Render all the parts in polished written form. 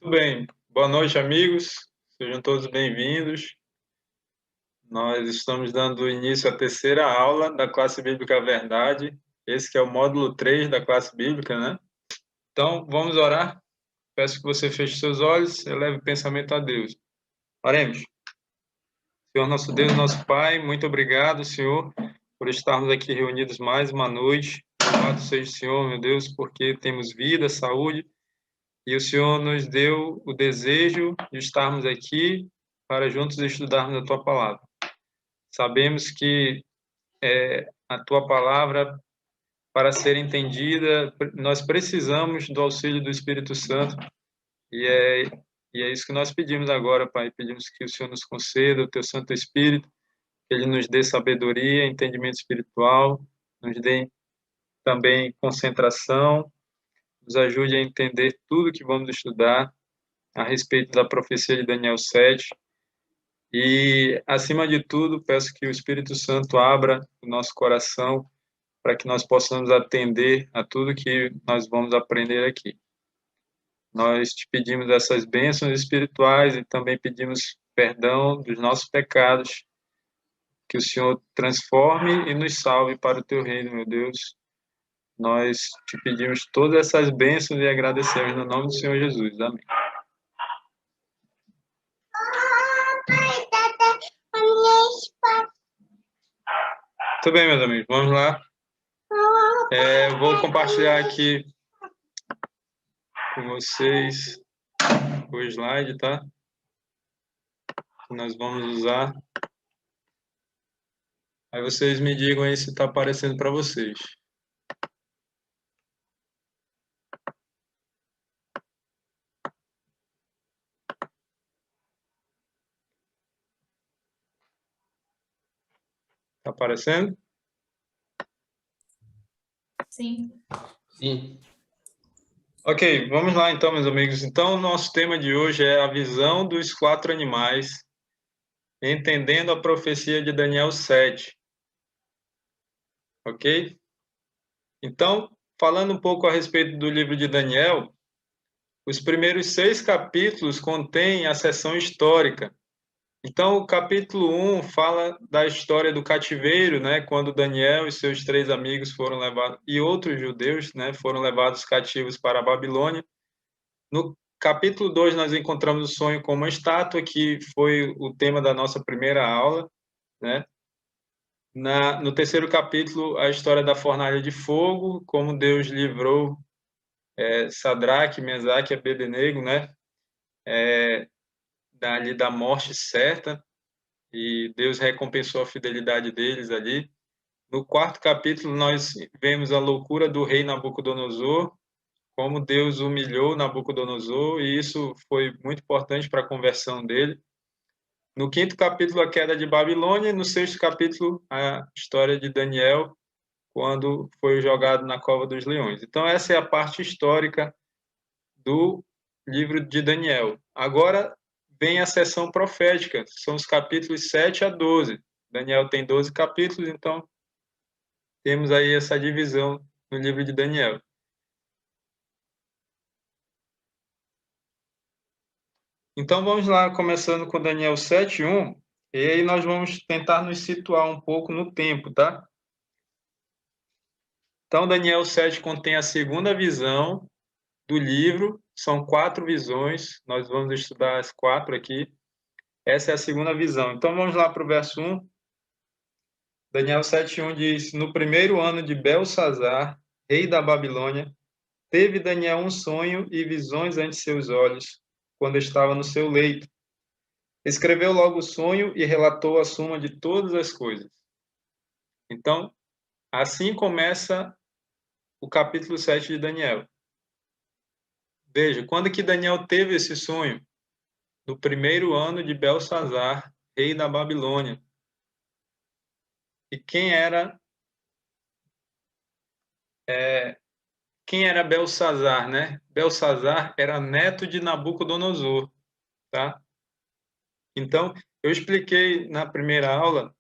Muito bem. Boa noite, amigos. Sejam todos bem-vindos. Nós estamos dando início à terceira aula da classe bíblica Verdade. Esse que é o módulo 3 da classe bíblica, né? Então, vamos orar. Peço que você feche seus olhos e eleve o pensamento a Deus. Oremos. Senhor, nosso Deus, nosso Pai, muito obrigado, Senhor, por estarmos aqui reunidos mais uma noite. Louvado seja o Senhor, meu Deus, porque temos vida, saúde, e o Senhor nos deu o desejo de estarmos aqui para juntos estudarmos a Tua Palavra. Sabemos que a Tua Palavra, para ser entendida, nós precisamos do auxílio do Espírito Santo, e é isso que nós pedimos agora, Pai. Pedimos que o Senhor nos conceda o Teu Santo Espírito, que Ele nos dê sabedoria, entendimento espiritual, nos dê também concentração, nos ajude a entender tudo que vamos estudar a respeito da profecia de Daniel 7. E, acima de tudo, peço que o Espírito Santo abra o nosso coração para que nós possamos atender a tudo que nós vamos aprender aqui. Nós te pedimos essas bênçãos espirituais e também pedimos perdão dos nossos pecados, que o Senhor transforme e nos salve para o teu reino, meu Deus. Nós te pedimos todas essas bênçãos e agradecemos no nome do Senhor Jesus. Amém. Muito bem, meus amigos, vamos lá. Vou compartilhar aqui com vocês o slide, tá? Que nós vamos usar. Aí vocês me digam aí se está aparecendo para vocês. Está aparecendo? Sim. Sim. Ok, vamos lá então, meus amigos. Então, o nosso tema de hoje é a visão dos 4 animais, entendendo a profecia de Daniel 7. Ok? Então, falando um pouco a respeito do livro de Daniel, os primeiros 6 capítulos contêm a seção histórica. Então, o capítulo 1 fala da história do cativeiro, né, quando Daniel e seus 3 amigos foram levados, e outros judeus, né, foram levados cativos para a Babilônia. No capítulo 2, nós encontramos o sonho com uma estátua, que foi o tema da nossa primeira aula, né? No terceiro capítulo, a história da fornalha de fogo, como Deus livrou Sadraque, Mesaque e Abednego, né? Dali da morte certa, e Deus recompensou a fidelidade deles ali. No quarto capítulo, nós vemos a loucura do rei Nabucodonosor, como Deus humilhou Nabucodonosor, e isso foi muito importante para a conversão dele. No quinto capítulo, a queda de Babilônia, e no sexto capítulo, a história de Daniel, quando foi jogado na cova dos leões. Então, essa é a parte histórica do livro de Daniel. Agora vem a seção profética, são os capítulos 7 a 12. Daniel tem 12 capítulos, então temos aí essa divisão no livro de Daniel. Então vamos lá, começando com Daniel 7:1, e aí nós vamos tentar nos situar um pouco no tempo, tá? Então Daniel 7 contém a segunda visão do livro, são 4 visões, nós vamos estudar as 4 aqui. Essa é a segunda visão. Então vamos lá para o verso 1. Daniel 7:1 diz: No primeiro ano de Belsazar, rei da Babilônia, teve Daniel um sonho e visões ante seus olhos, quando estava no seu leito. Escreveu logo o sonho e relatou a suma de todas as coisas. Então, assim começa o capítulo 7 de Daniel. Veja, quando que Daniel teve esse sonho? No primeiro ano de Belsazar, rei da Babilônia. E quem era Belsazar, né? Belsazar era neto de Nabucodonosor, tá? Então, eu expliquei na primeira aula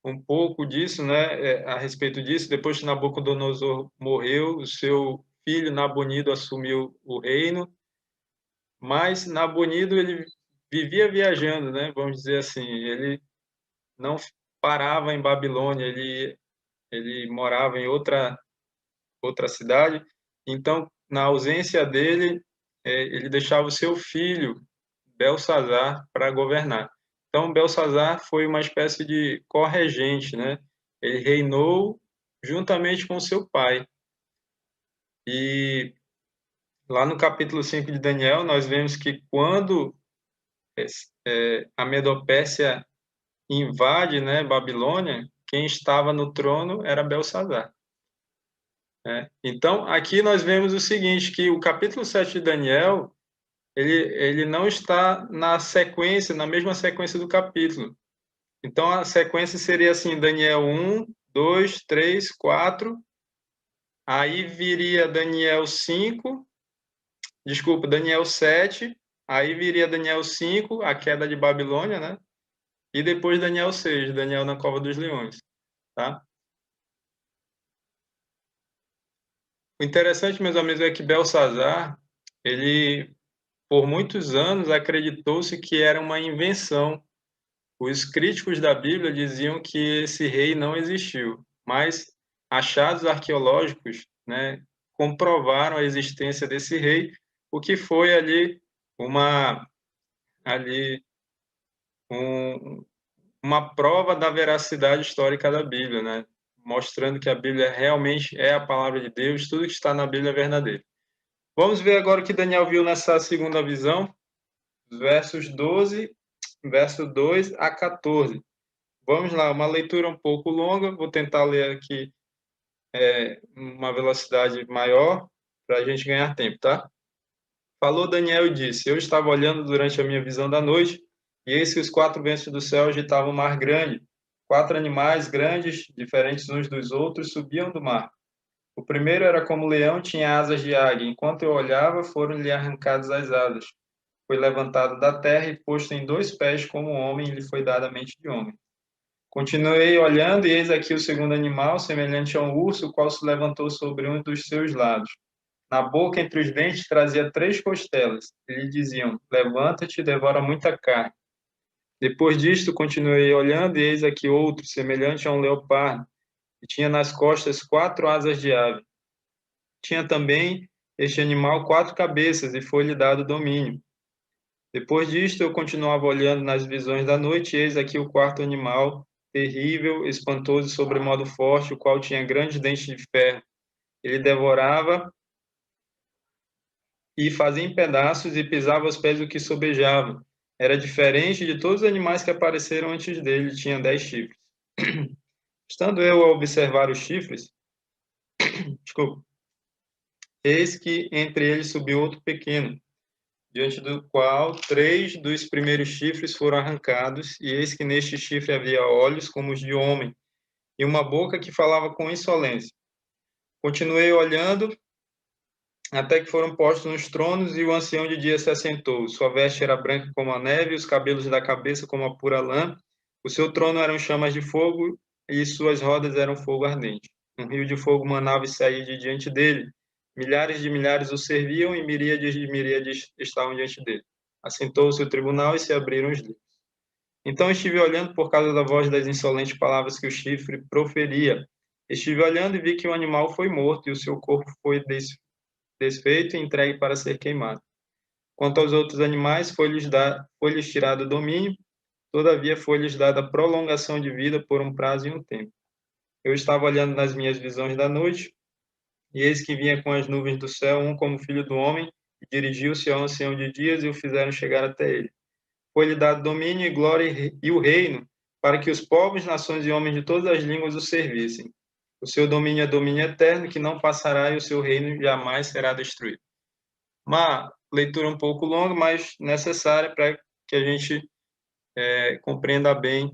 um pouco disso, né, a respeito disso. Depois que Nabucodonosor morreu, o seu filho Nabonido assumiu o reino, Mas Nabonido, ele vivia viajando, né, vamos dizer assim, ele não parava em Babilônia, ele morava em outra cidade, então, na ausência dele, ele deixava o seu filho, Belsazar, para governar. Então, Belsazar foi uma espécie de corregente, né? Ele reinou juntamente com seu pai. E lá no capítulo 5 de Daniel, nós vemos que quando a Medopérsia invade, né, Babilônia, quem estava no trono era Belsazar. Então, aqui nós vemos o seguinte, que o capítulo 7 de Daniel, ele não está na sequência, na mesma sequência do capítulo. Então, a sequência seria assim, Daniel 1, 2, 3, 4, aí viria Daniel 5, desculpa, Daniel 7, aí viria Daniel 5, a queda de Babilônia, né? E depois Daniel 6, Daniel na cova dos leões, tá? O interessante, meus amigos, é que Belsazar, ele, por muitos anos, acreditou-se que era uma invenção. Os críticos da Bíblia diziam que esse rei não existiu, mas achados arqueológicos, né, comprovaram a existência desse rei, o que foi ali um, uma prova da veracidade histórica da Bíblia, né, mostrando que a Bíblia realmente é a palavra de Deus, tudo que está na Bíblia é verdadeiro. Vamos ver agora o que Daniel viu nessa segunda visão, verso 2 a 14. Vamos lá, uma leitura um pouco longa, vou tentar ler aqui uma velocidade maior para a gente ganhar tempo, tá? Falou Daniel e disse: Eu estava olhando durante a minha visão da noite, e eis que os quatro ventos do céu agitavam o mar grande. Quatro animais grandes, diferentes uns dos outros, subiam do mar. O primeiro era como leão, tinha asas de águia. Enquanto eu olhava, foram-lhe arrancadas as asas. Foi levantado da terra e posto em 2 pés como homem, e lhe foi dada a mente de homem. Continuei olhando, e eis aqui o segundo animal, semelhante a um urso, o qual se levantou sobre um dos seus lados. Na boca, entre os dentes, trazia 3 costelas, e lhe diziam: Levanta-te e devora muita carne. Depois disto, continuei olhando, e eis aqui outro, semelhante a um leopardo, e tinha nas costas 4 asas de ave. Tinha também este animal 4 cabeças, e foi-lhe dado domínio. Depois disto, eu continuava olhando nas visões da noite, e eis aqui o quarto animal, terrível, espantoso e sobremodo forte, o qual tinha grandes dentes de ferro. Ele devorava e fazia em pedaços e pisava aos pés do que sobejava. Era diferente de todos os animais que apareceram antes dele, tinha 10 chifres. Estando eu a observar os chifres, desculpa, eis que entre eles subiu outro pequeno, diante do qual 3 dos primeiros chifres foram arrancados, e eis que neste chifre havia olhos como os de homem, e uma boca que falava com insolência. Continuei olhando, até que foram postos nos tronos, e o ancião de dia se assentou. Sua veste era branca como a neve, os cabelos da cabeça como a pura lã. O seu trono eram chamas de fogo, e suas rodas eram fogo ardente. Um rio de fogo manava e saía de diante dele. Milhares de milhares o serviam, e miríades de miríades estavam diante dele. Assentou-se o tribunal e se abriram os livros. Então estive olhando por causa da voz das insolentes palavras que o chifre proferia. Estive olhando e vi que o animal foi morto, e o seu corpo foi desfeito e entregue para ser queimado. Quanto aos outros animais, foi-lhes tirado o domínio, todavia foi-lhes dada prolongação de vida por um prazo e um tempo. Eu estava olhando nas minhas visões da noite, e eis que vinha com as nuvens do céu um como filho do homem, e dirigiu-se ao ancião de dias e o fizeram chegar até ele. Foi-lhe dado domínio e glória e o reino, para que os povos, nações e homens de todas as línguas o servissem. O seu domínio é domínio eterno, que não passará, e o seu reino jamais será destruído. Uma leitura um pouco longa, mas necessária para que a gente compreenda bem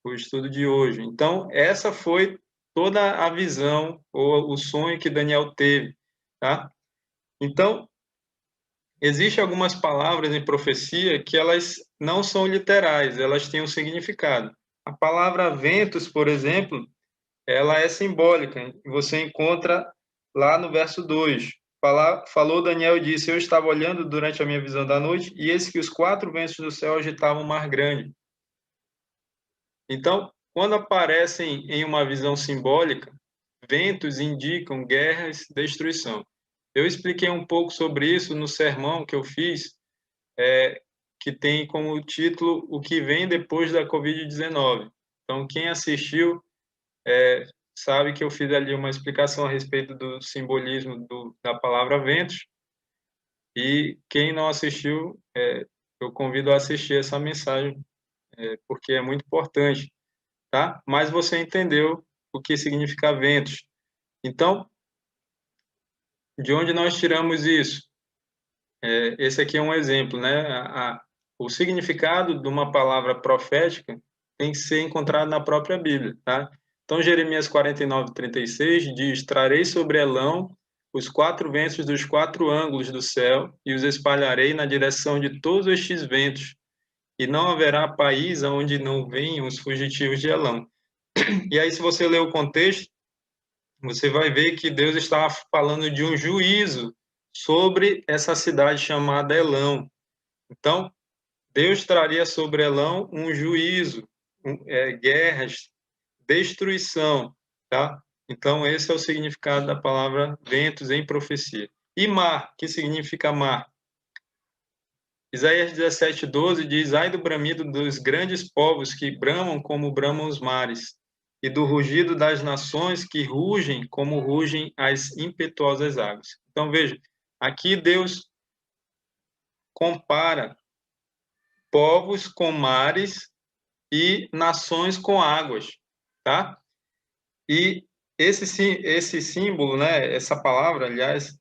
o estudo de hoje. Então, essa foi toda a visão ou o sonho que Daniel teve, tá? Então, existem algumas palavras em profecia que elas não são literais, elas têm um significado. A palavra ventos, por exemplo, ela é simbólica. Você encontra lá no verso 2. falou Daniel e disse: eu estava olhando durante a minha visão da noite, e eis que os 4 ventos do céu agitavam o mar grande. Então, quando aparecem em uma visão simbólica, ventos indicam guerras, destruição. Eu expliquei um pouco sobre isso no sermão que eu fiz, que tem como título O que vem depois da Covid-19. Então, quem assistiu sabe que eu fiz ali uma explicação a respeito do simbolismo da palavra ventos, e quem não assistiu, eu convido a assistir essa mensagem, porque é muito importante, tá? Mas você entendeu o que significa ventos. Então, de onde nós tiramos isso? Esse aqui é um exemplo, né? O significado de uma palavra profética tem que ser encontrado na própria Bíblia, tá? Então, Jeremias 49:36 diz: trarei sobre Elão os 4 ventos dos 4 ângulos do céu e os espalharei na direção de todos estes ventos, e não haverá país onde não venham os fugitivos de Elão. E aí, se você ler o contexto, você vai ver que Deus estava falando de um juízo sobre essa cidade chamada Elão. Então, Deus traria sobre Elão um juízo, guerras, destruição, tá? Então, esse é o significado da palavra ventos em profecia. E mar, que significa mar? Isaías 17:12 diz: ai do bramido dos grandes povos que bramam como bramam os mares, e do rugido das nações que rugem como rugem as impetuosas águas. Então, veja, aqui Deus compara povos com mares e nações com águas, tá? E esse símbolo, né, essa palavra, aliás,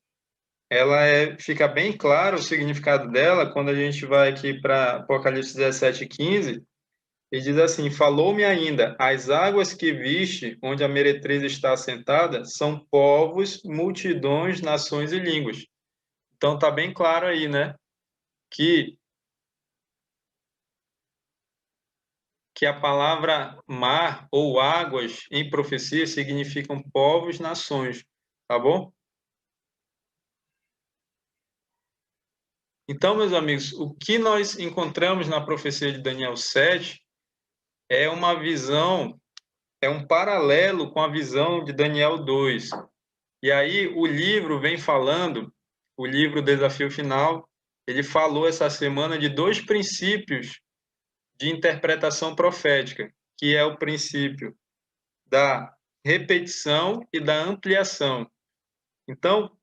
ela fica bem claro o significado dela quando a gente vai aqui para Apocalipse 17:15, e diz assim: falou-me ainda, as águas que viste, onde a meretriz está assentada, são povos, multidões, nações e línguas. Então está bem claro aí, né, que a palavra mar ou águas em profecia significam povos, nações, tá bom? Então, meus amigos, o que nós encontramos na profecia de Daniel 7 é uma visão, é um paralelo com a visão de Daniel 2. E aí o livro vem falando, o livro Desafio Final, ele falou essa semana de 2 princípios de interpretação profética, que é o princípio da repetição e da ampliação. Então,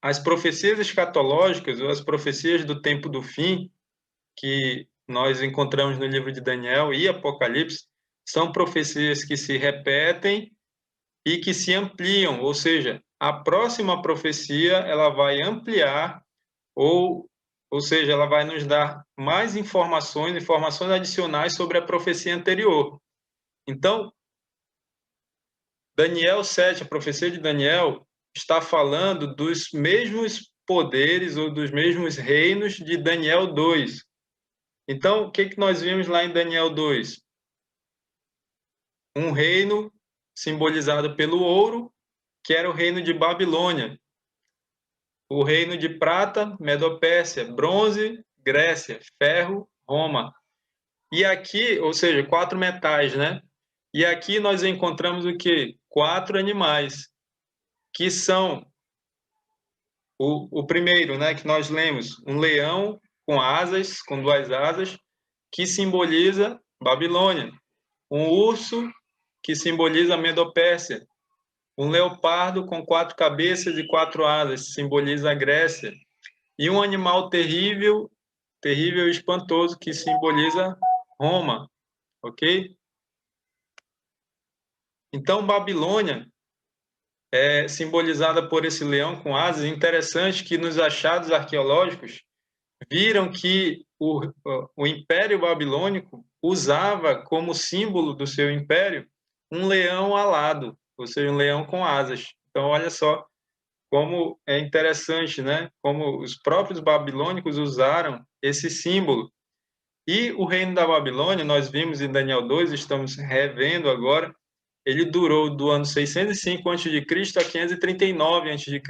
as profecias escatológicas, ou as profecias do tempo do fim, que nós encontramos no livro de Daniel e Apocalipse, são profecias que se repetem e que se ampliam, ou seja, a próxima profecia ela vai ampliar, ou seja, ela vai nos dar mais informações adicionais sobre a profecia anterior. Então, Daniel 7, a profecia de Daniel, está falando dos mesmos poderes ou dos mesmos reinos de Daniel 2. Então, o que nós vimos lá em Daniel 2? Um reino simbolizado pelo ouro, que era o reino de Babilônia. O reino de prata, Medopérsia, bronze, Grécia, ferro, Roma. E aqui, ou seja, 4 metais, né? E aqui nós encontramos o quê? 4 animais, que são o primeiro, né, que nós lemos, um leão com asas, com 2 asas, que simboliza Babilônia. Um urso, que simboliza a Medopérsia. Um leopardo com 4 cabeças e 4 asas, simboliza a Grécia. E um animal terrível, terrível e espantoso, que simboliza Roma, ok? Então, Babilônia é simbolizada por esse leão com asas. Interessante que nos achados arqueológicos viram que o Império Babilônico usava como símbolo do seu império um leão alado, ou seja, um leão com asas. Então, olha só como é interessante, né? Como os próprios babilônicos usaram esse símbolo. E o reino da Babilônia, nós vimos em Daniel 2, estamos revendo agora, ele durou do ano 605 a.C. a 539 a.C.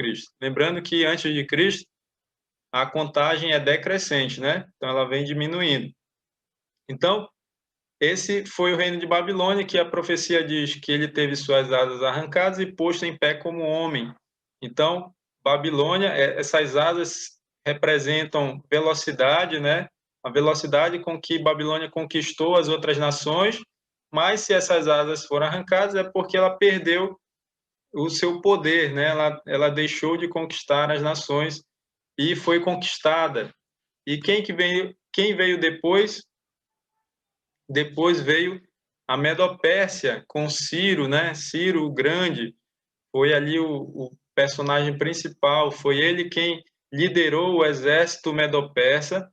Lembrando que antes de Cristo a contagem é decrescente, né? Então ela vem diminuindo. Então, esse foi o reino de Babilônia, que a profecia diz que ele teve suas asas arrancadas e posto em pé como homem. Então, Babilônia, essas asas representam velocidade, né? A velocidade com que Babilônia conquistou as outras nações, mas se essas asas foram arrancadas é porque ela perdeu o seu poder, né? Ela deixou de conquistar as nações e foi conquistada. E quem veio depois? Depois veio a Medopérsia com Ciro, né? Ciro o Grande foi ali o personagem principal, foi ele quem liderou o exército medo-persa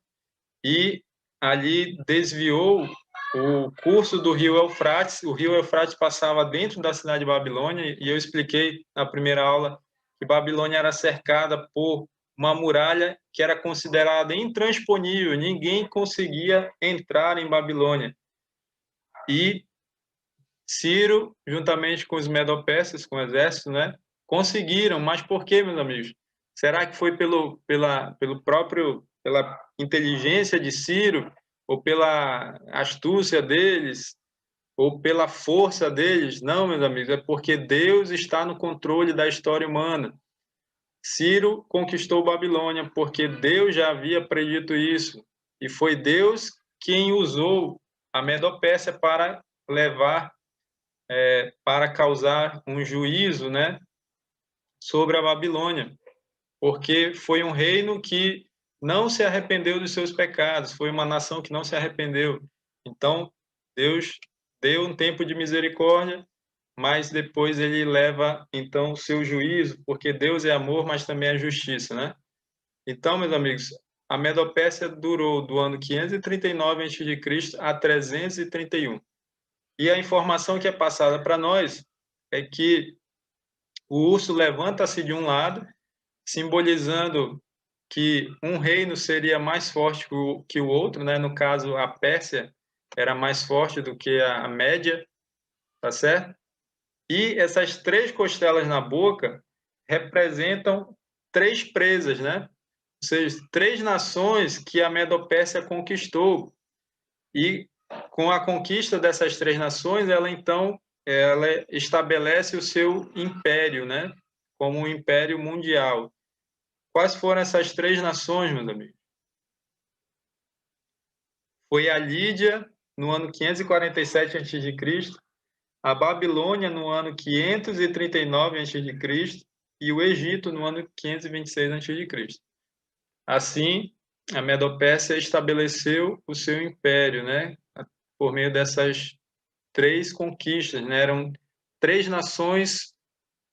e ali desviou o curso do rio Eufrates. O rio Eufrates passava dentro da cidade de Babilônia e eu expliquei na primeira aula que Babilônia era cercada por uma muralha que era considerada intransponível, ninguém conseguia entrar em Babilônia. E Ciro, juntamente com os medo-persas, com o exército, né, conseguiram. Mas por quê, meus amigos? Será que foi pela inteligência de Ciro, ou pela astúcia deles, ou pela força deles? Não, meus amigos, é porque Deus está no controle da história humana. Ciro conquistou Babilônia porque Deus já havia predito isso, e foi Deus quem usou a Medopérsia para levar para causar um juízo, né, sobre a Babilônia, porque foi um reino que não se arrependeu dos seus pecados, foi uma nação que não se arrependeu. Então, Deus deu um tempo de misericórdia, mas depois ele leva então o seu juízo, porque Deus é amor, mas também é justiça, né? Então, meus amigos, a Medopérsia durou do ano 539 a.C. a 331. E a informação que é passada para nós é que o urso levanta-se de um lado, simbolizando que um reino seria mais forte que o outro, né? No caso, a Pérsia era mais forte do que a Média, tá certo? E essas três costelas na boca representam três presas, né? Ou seja, três nações que a Medo-Pérsia conquistou. E com a conquista dessas três nações, ela estabelece o seu império, né? Como um império mundial. Quais foram essas três nações, meus amigos? Foi a Lídia, no ano 547 a.C., a Babilônia, no ano 539 a.C., e o Egito, no ano 526 a.C. Assim, a Medopérsia estabeleceu o seu império, né? Por meio dessas três conquistas, né? Eram três nações,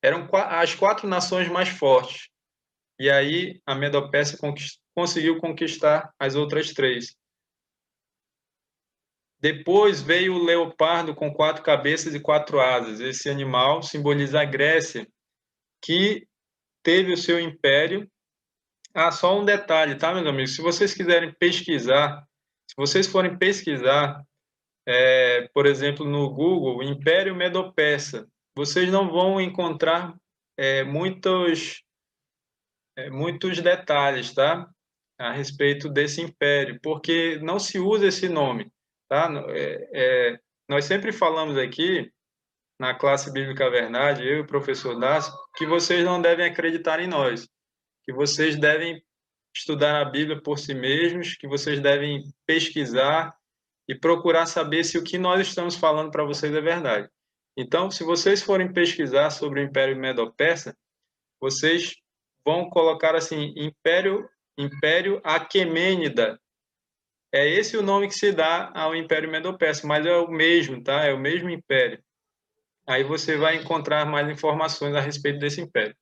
eram as quatro nações mais fortes. E aí a Medopérsia conseguiu conquistar as outras três. Depois veio o leopardo com quatro cabeças e quatro asas. Esse animal simboliza a Grécia, que teve o seu império. Ah, só um detalhe, tá, meus amigos? Se vocês quiserem pesquisar, se vocês forem pesquisar, por exemplo, no Google, Império Medo-Persa, vocês não vão encontrar muitos detalhes, tá? A respeito desse império, porque não se usa esse nome, tá? Nós sempre falamos aqui na classe Bíblica Verdade, eu e o professor Dácio, que vocês não devem acreditar em nós, que vocês devem estudar a Bíblia por si mesmos, que vocês devem pesquisar e procurar saber se o que nós estamos falando para vocês é verdade. Então, se vocês forem pesquisar sobre o Império Medo-Persa, vocês vão colocar assim, Império Aquemênida. É esse o nome que se dá ao Império Medo-Persa, mas é o mesmo, tá? É o mesmo império. Aí você vai encontrar mais informações a respeito desse império.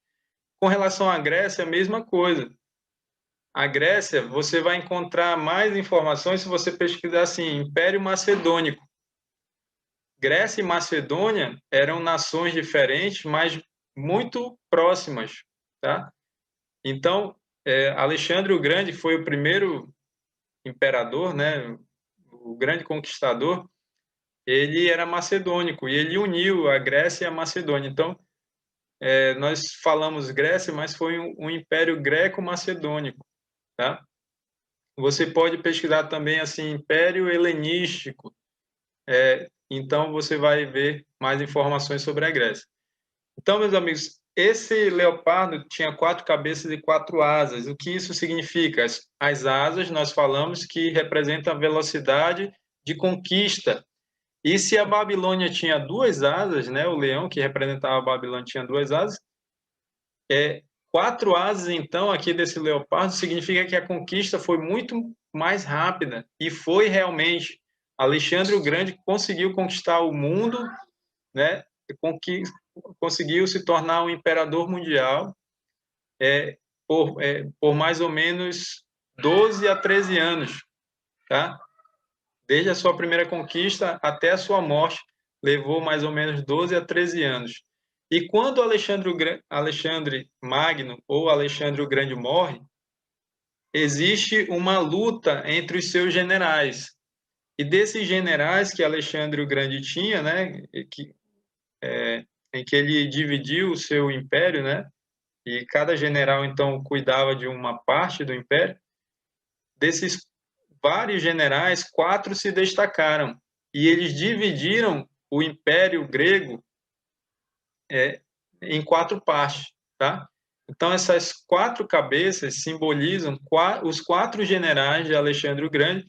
Com relação à Grécia, a mesma coisa. A Grécia, você vai encontrar mais informações se você pesquisar assim, Império Macedônico. Grécia e Macedônia eram nações diferentes, mas muito próximas, tá? Então, Alexandre o Grande foi o primeiro imperador, né? O grande conquistador. ele era macedônico, e ele uniu a Grécia e a Macedônia. Então, nós falamos Grécia, mas foi um império greco-macedônico, tá? Você pode pesquisar também, assim, Império Helenístico. Então, você vai ver mais informações sobre a Grécia. Então, meus amigos, esse leopardo tinha 4 cabeças e 4 asas. O que isso significa? As asas, nós falamos que representam a velocidade de conquista. E se a Babilônia tinha 2 asas, né, o leão que representava a Babilônia tinha 2 asas, 4 asas, então, aqui desse leopardo, significa que a conquista foi muito mais rápida. E foi realmente. Alexandre o Grande conseguiu conquistar o mundo, né? Conseguiu se tornar um imperador mundial por mais ou menos 12 a 13 anos, tá? Desde a sua primeira conquista até a sua morte, levou mais ou menos 12 a 13 anos. E quando Alexandre Magno ou Alexandre o Grande morre, existe uma luta entre os seus generais. E desses generais que Alexandre o Grande tinha, né, em que ele dividiu o seu império, né, e cada general então cuidava de uma parte do império. Desses vários generais, 4 se destacaram e eles dividiram o império grego em 4 partes, tá? Então essas 4 cabeças simbolizam os 4 generais de Alexandre o Grande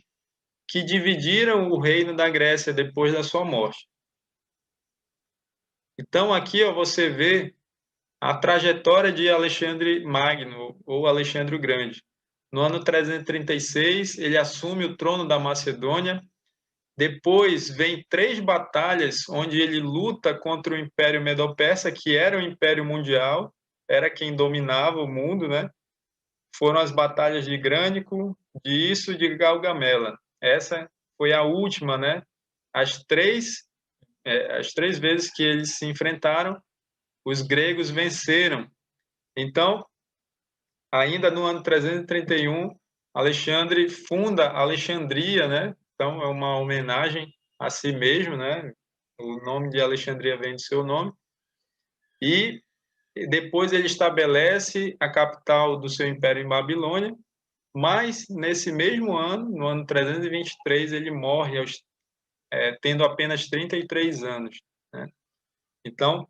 que dividiram o reino da Grécia depois da sua morte. Então aqui ó, você vê a trajetória de Alexandre Magno ou Alexandre o Grande. No ano 336, ele assume o trono da Macedônia. Depois vem 3 batalhas onde ele luta contra o Império Medo-Persa, que era o Império Mundial, era quem dominava o mundo, né? Foram as batalhas de Grânico, de Isso e de Gaugamela. Essa foi a última, né? As três vezes que eles se enfrentaram, os gregos venceram. Então, ainda no ano 331, Alexandre funda Alexandria, né? Então é uma homenagem a si mesmo, né? O nome de Alexandria vem do seu nome. E depois ele estabelece a capital do seu império em Babilônia, mas nesse mesmo ano, no ano 323, ele morre tendo apenas 33 anos, né? Então,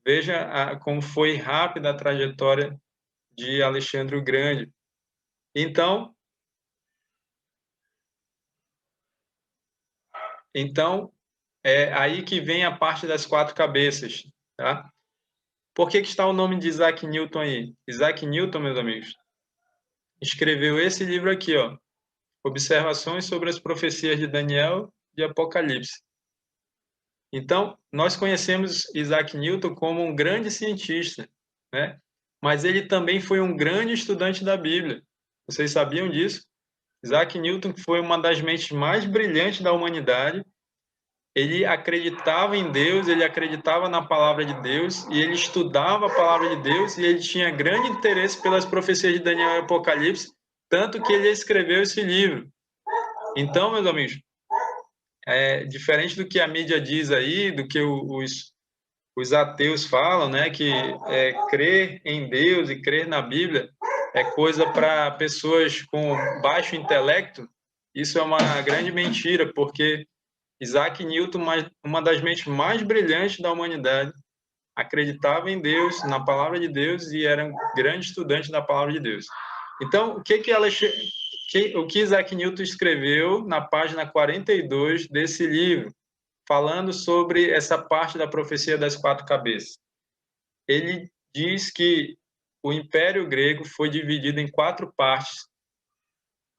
veja como foi rápida a trajetória de Alexandre o Grande. Então, é aí que vem a parte das 4 cabeças, tá? Por que está o nome de Isaac Newton aí? Isaac Newton, meus amigos, escreveu esse livro aqui, ó, Observações sobre as profecias de Daniel e Apocalipse. Então, nós conhecemos Isaac Newton como um grande cientista, né? Mas ele também foi um grande estudante da Bíblia. Vocês sabiam disso? Isaac Newton foi uma das mentes mais brilhantes da humanidade. Ele acreditava em Deus, ele acreditava na palavra de Deus, e ele estudava a palavra de Deus, e ele tinha grande interesse pelas profecias de Daniel e Apocalipse, tanto que ele escreveu esse livro. Então, meus amigos, diferente do que a mídia diz aí, do que os ateus falam, né, que crer em Deus e crer na Bíblia é coisa para pessoas com baixo intelecto, isso é uma grande mentira, porque Isaac Newton, uma das mentes mais brilhantes da humanidade, acreditava em Deus, na palavra de Deus, e era um grande estudante da palavra de Deus. Então, o que Isaac Newton escreveu na página 42 desse livro, falando sobre essa parte da profecia das 4 cabeças? Ele diz que o Império Grego foi dividido em 4 partes,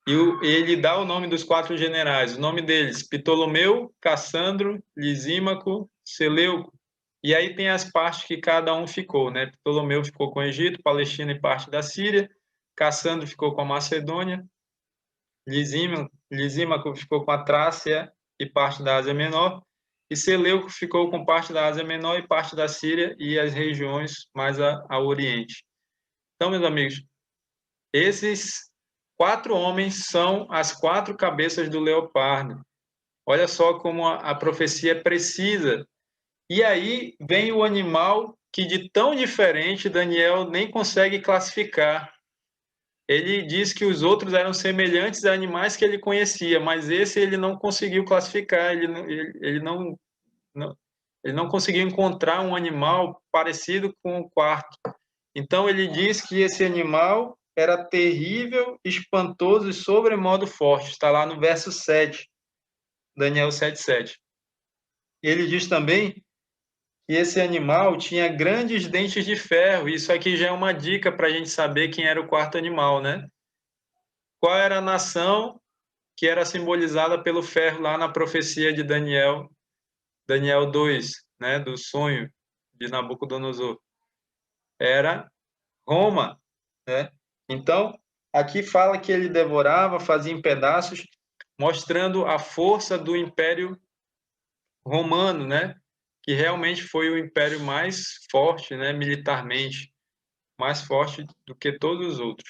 e ele dá o nome dos 4 generais. O nome deles: Ptolomeu, Cassandro, Lisímaco, Seleuco. E aí tem as partes que cada um ficou, né? Ptolomeu ficou com o Egito, Palestina e parte da Síria. Cassandro ficou com a Macedônia. Lisímaco ficou com a Trácia e parte da Ásia Menor. E Seleuco ficou com parte da Ásia Menor e parte da Síria e as regiões mais ao Oriente. Então, meus amigos, esses 4 homens são as 4 cabeças do leopardo. Olha só como a profecia é precisa. E aí vem o animal que de tão diferente Daniel nem consegue classificar. Ele diz que os outros eram semelhantes a animais que ele conhecia, mas esse ele não conseguiu classificar, ele não conseguiu encontrar um animal parecido com o quarto. Então ele diz que esse animal era terrível, espantoso e sobremodo forte. Está lá no verso 7, Daniel 7:7. Ele diz também que esse animal tinha grandes dentes de ferro. Isso aqui já é uma dica para a gente saber quem era o quarto animal, né? Qual era a nação que era simbolizada pelo ferro lá na profecia de Daniel, Daniel 2, né, do sonho de Nabucodonosor? Era Roma, né? Então, aqui fala que ele devorava, fazia em pedaços, mostrando a força do Império Romano, né? Que realmente foi o império mais forte, né, militarmente, mais forte do que todos os outros.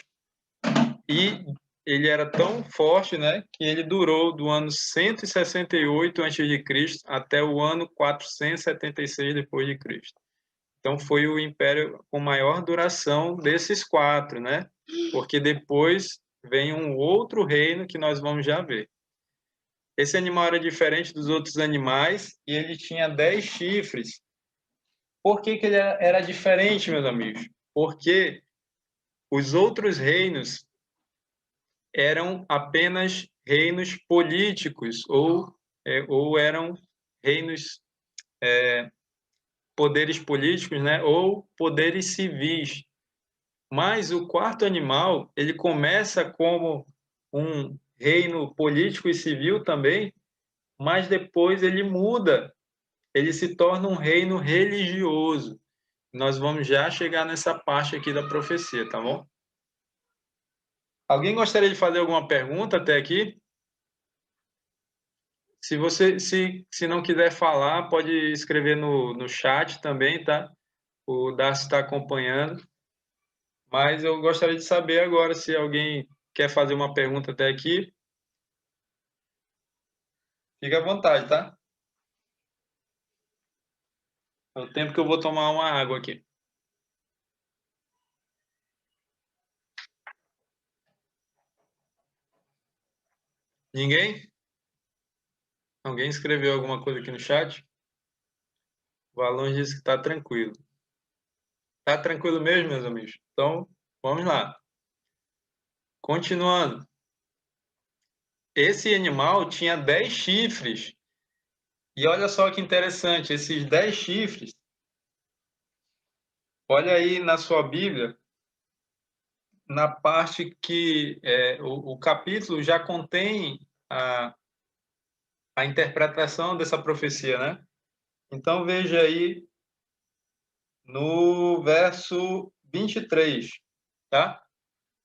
E ele era tão forte, né, que ele durou do ano 168 a.C. até o ano 476 depois de Cristo. Então foi o império com maior duração desses quatro, né? Porque depois vem um outro reino que nós vamos já ver. Esse animal era diferente dos outros animais e ele tinha 10 chifres. Por que ele era diferente, meus amigos? Porque os outros reinos eram apenas reinos políticos ou eram reinos, poderes políticos, né? Ou poderes civis. Mas o quarto animal, ele começa como um reino político e civil também, mas depois ele muda, ele se torna um reino religioso. Nós vamos já chegar nessa parte aqui da profecia, tá bom? Alguém gostaria de fazer alguma pergunta até aqui? Se não quiser falar, pode escrever no chat também, tá? O Darcy está acompanhando. Mas eu gostaria de saber agora se alguém quer fazer uma pergunta até aqui. Fique à vontade, tá? É o tempo que eu vou tomar uma água aqui. Ninguém? Alguém escreveu alguma coisa aqui no chat? O Alan disse que está tranquilo. Está tranquilo mesmo, meus amigos? Então, vamos lá. Continuando. Esse animal tinha 10 chifres. E olha só que interessante, esses 10 chifres, olha aí na sua Bíblia, na parte que o capítulo já contém a interpretação dessa profecia, né? Então veja aí no verso 23, tá?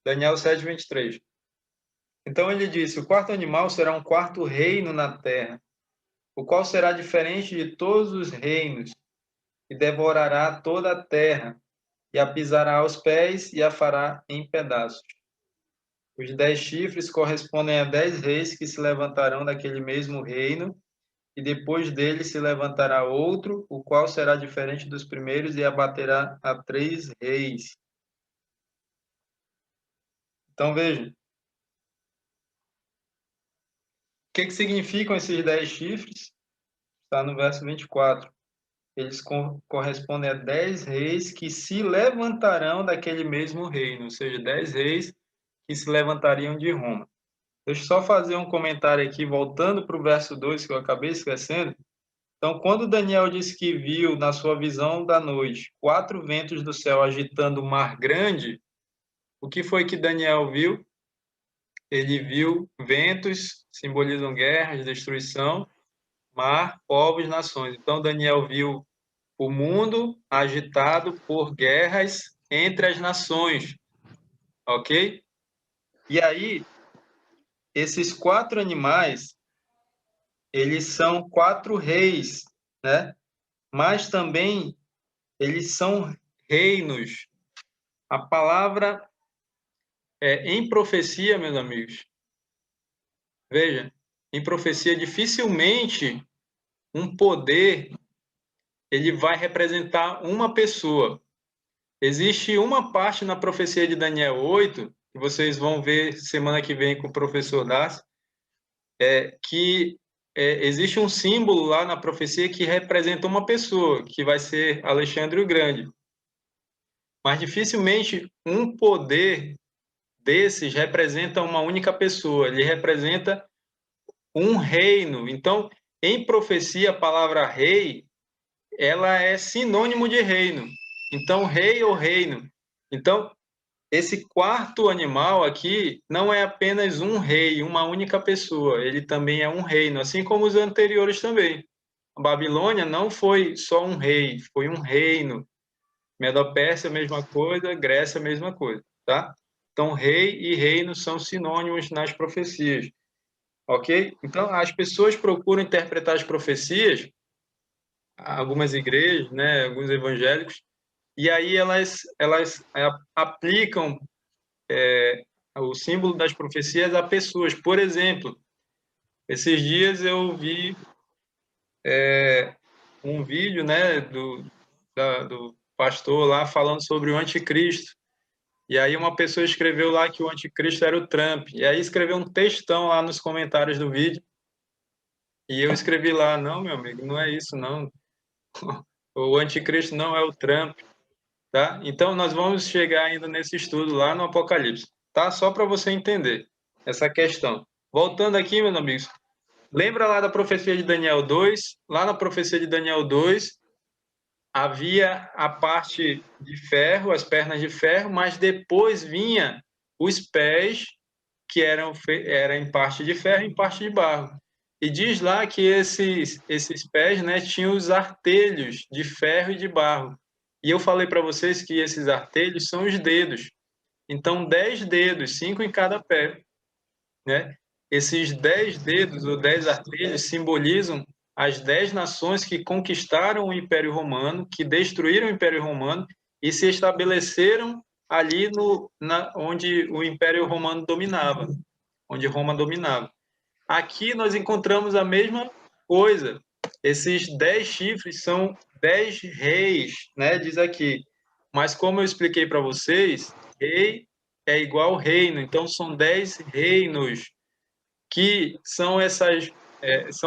Daniel 7:23. Então ele disse: o quarto animal será um quarto reino na terra, o qual será diferente de todos os reinos, e devorará toda a terra, e a pisará aos pés e a fará em pedaços. Os 10 chifres correspondem a 10 reis que se levantarão daquele mesmo reino, e depois dele se levantará outro, o qual será diferente dos primeiros e abaterá a 3 reis. Então vejam, o que significam esses 10 chifres? Está no verso 24. Eles correspondem a 10 reis que se levantarão daquele mesmo reino, ou seja, 10 reis que se levantariam de Roma. Deixa eu só fazer um comentário aqui, voltando para o verso 2, que eu acabei esquecendo. Então, quando Daniel disse que viu, na sua visão da noite, 4 ventos do céu agitando o mar grande, o que foi que Daniel viu? Ele viu ventos, simbolizam guerras, destruição, mar, povos, nações. Então, Daniel viu o mundo agitado por guerras entre as nações, ok? E aí, esses 4 animais, eles são 4 reis, né? Mas também eles são reinos. A palavra em profecia, meus amigos. Veja, em profecia, dificilmente um poder ele vai representar uma pessoa. Existe uma parte na profecia de Daniel 8, que vocês vão ver semana que vem com o professor Darcy, que existe um símbolo lá na profecia que representa uma pessoa, que vai ser Alexandre o Grande. Mas dificilmente um poder desses representa uma única pessoa, ele representa um reino. Então, em profecia, a palavra rei, ela é sinônimo de reino. Então, rei ou reino. Então, esse quarto animal aqui não é apenas um rei, uma única pessoa, ele também é um reino, assim como os anteriores também. A Babilônia não foi só um rei, foi um reino. Medo-Pérsia, mesma coisa, Grécia, mesma coisa, tá? Então, rei e reino são sinônimos nas profecias, ok? Então, as pessoas procuram interpretar as profecias, algumas igrejas, né, alguns evangélicos, e aí elas aplicam o símbolo das profecias a pessoas. Por exemplo, esses dias eu vi um vídeo, né, do pastor lá falando sobre o anticristo. E aí uma pessoa escreveu lá que o anticristo era o Trump. E aí escreveu um textão lá nos comentários do vídeo. E eu escrevi lá, não, meu amigo, não é isso, não. O anticristo não é o Trump, tá? Então nós vamos chegar ainda nesse estudo lá no Apocalipse, tá? Só para você entender essa questão. Voltando aqui, meus amigos, lembra lá da profecia de Daniel 2? Lá na profecia de Daniel 2, havia a parte de ferro, as pernas de ferro, mas depois vinha os pés, que era em parte de ferro e em parte de barro. E diz lá que esses pés, né, tinham os artelhos de ferro e de barro. E eu falei para vocês que esses artelhos são os dedos. Então, 10 dedos, 5 em cada pé, né? Esses 10 dedos ou 10 artelhos simbolizam as 10 nações que conquistaram o Império Romano, que destruíram o Império Romano e se estabeleceram ali onde o Império Romano dominava, onde Roma dominava. Aqui nós encontramos a mesma coisa. Esses 10 chifres são 10 reis, né? Diz aqui. Mas como eu expliquei para vocês, rei é igual reino. Então são 10 reinos que são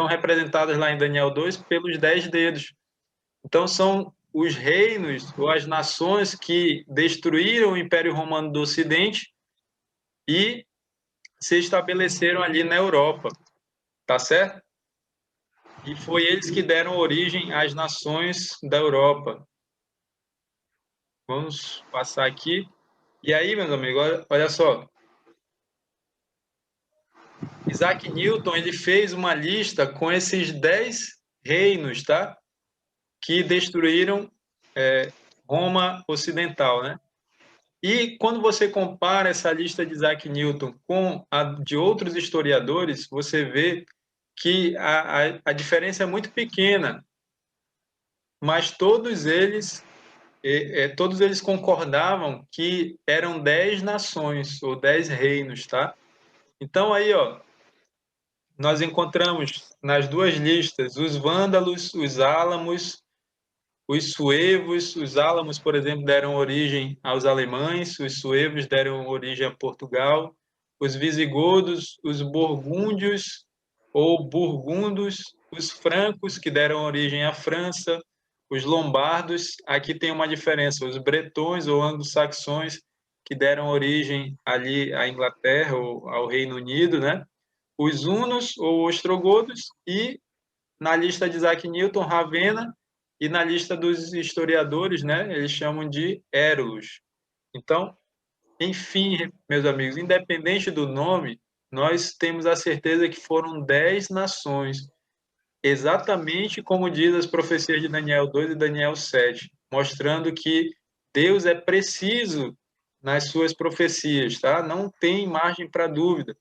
representadas lá em Daniel 2 pelos 10 dedos. Então, são os reinos ou as nações que destruíram o Império Romano do Ocidente e se estabeleceram ali na Europa, tá certo? E foi eles que deram origem às nações da Europa. Vamos passar aqui. E aí, meus amigos, olha só. Isaac Newton ele fez uma lista com esses 10 reinos, tá? Que destruíram Roma Ocidental, né? E quando você compara essa lista de Isaac Newton com a de outros historiadores, você vê que a diferença é muito pequena, mas todos eles concordavam que eram 10 nações ou 10 reinos, tá? Então aí, ó, nós encontramos nas duas listas os vândalos, os álamos, os suevos, os álamos, por exemplo, deram origem aos alemães, os suevos deram origem a Portugal, os visigodos, os burgúndios ou burgundos, os francos, que deram origem à França, os lombardos, aqui tem uma diferença, os bretões ou anglo-saxões, que deram origem ali à Inglaterra ou ao Reino Unido, né? Os hunos ou ostrogodos e na lista de Isaac Newton, Ravenna, e na lista dos historiadores, né, eles chamam de Érulos. Então, enfim, meus amigos, independente do nome, nós temos a certeza que foram 10 nações, exatamente como diz as profecias de Daniel 2 e Daniel 7, mostrando que Deus é preciso nas suas profecias, tá? Não tem margem para dúvida.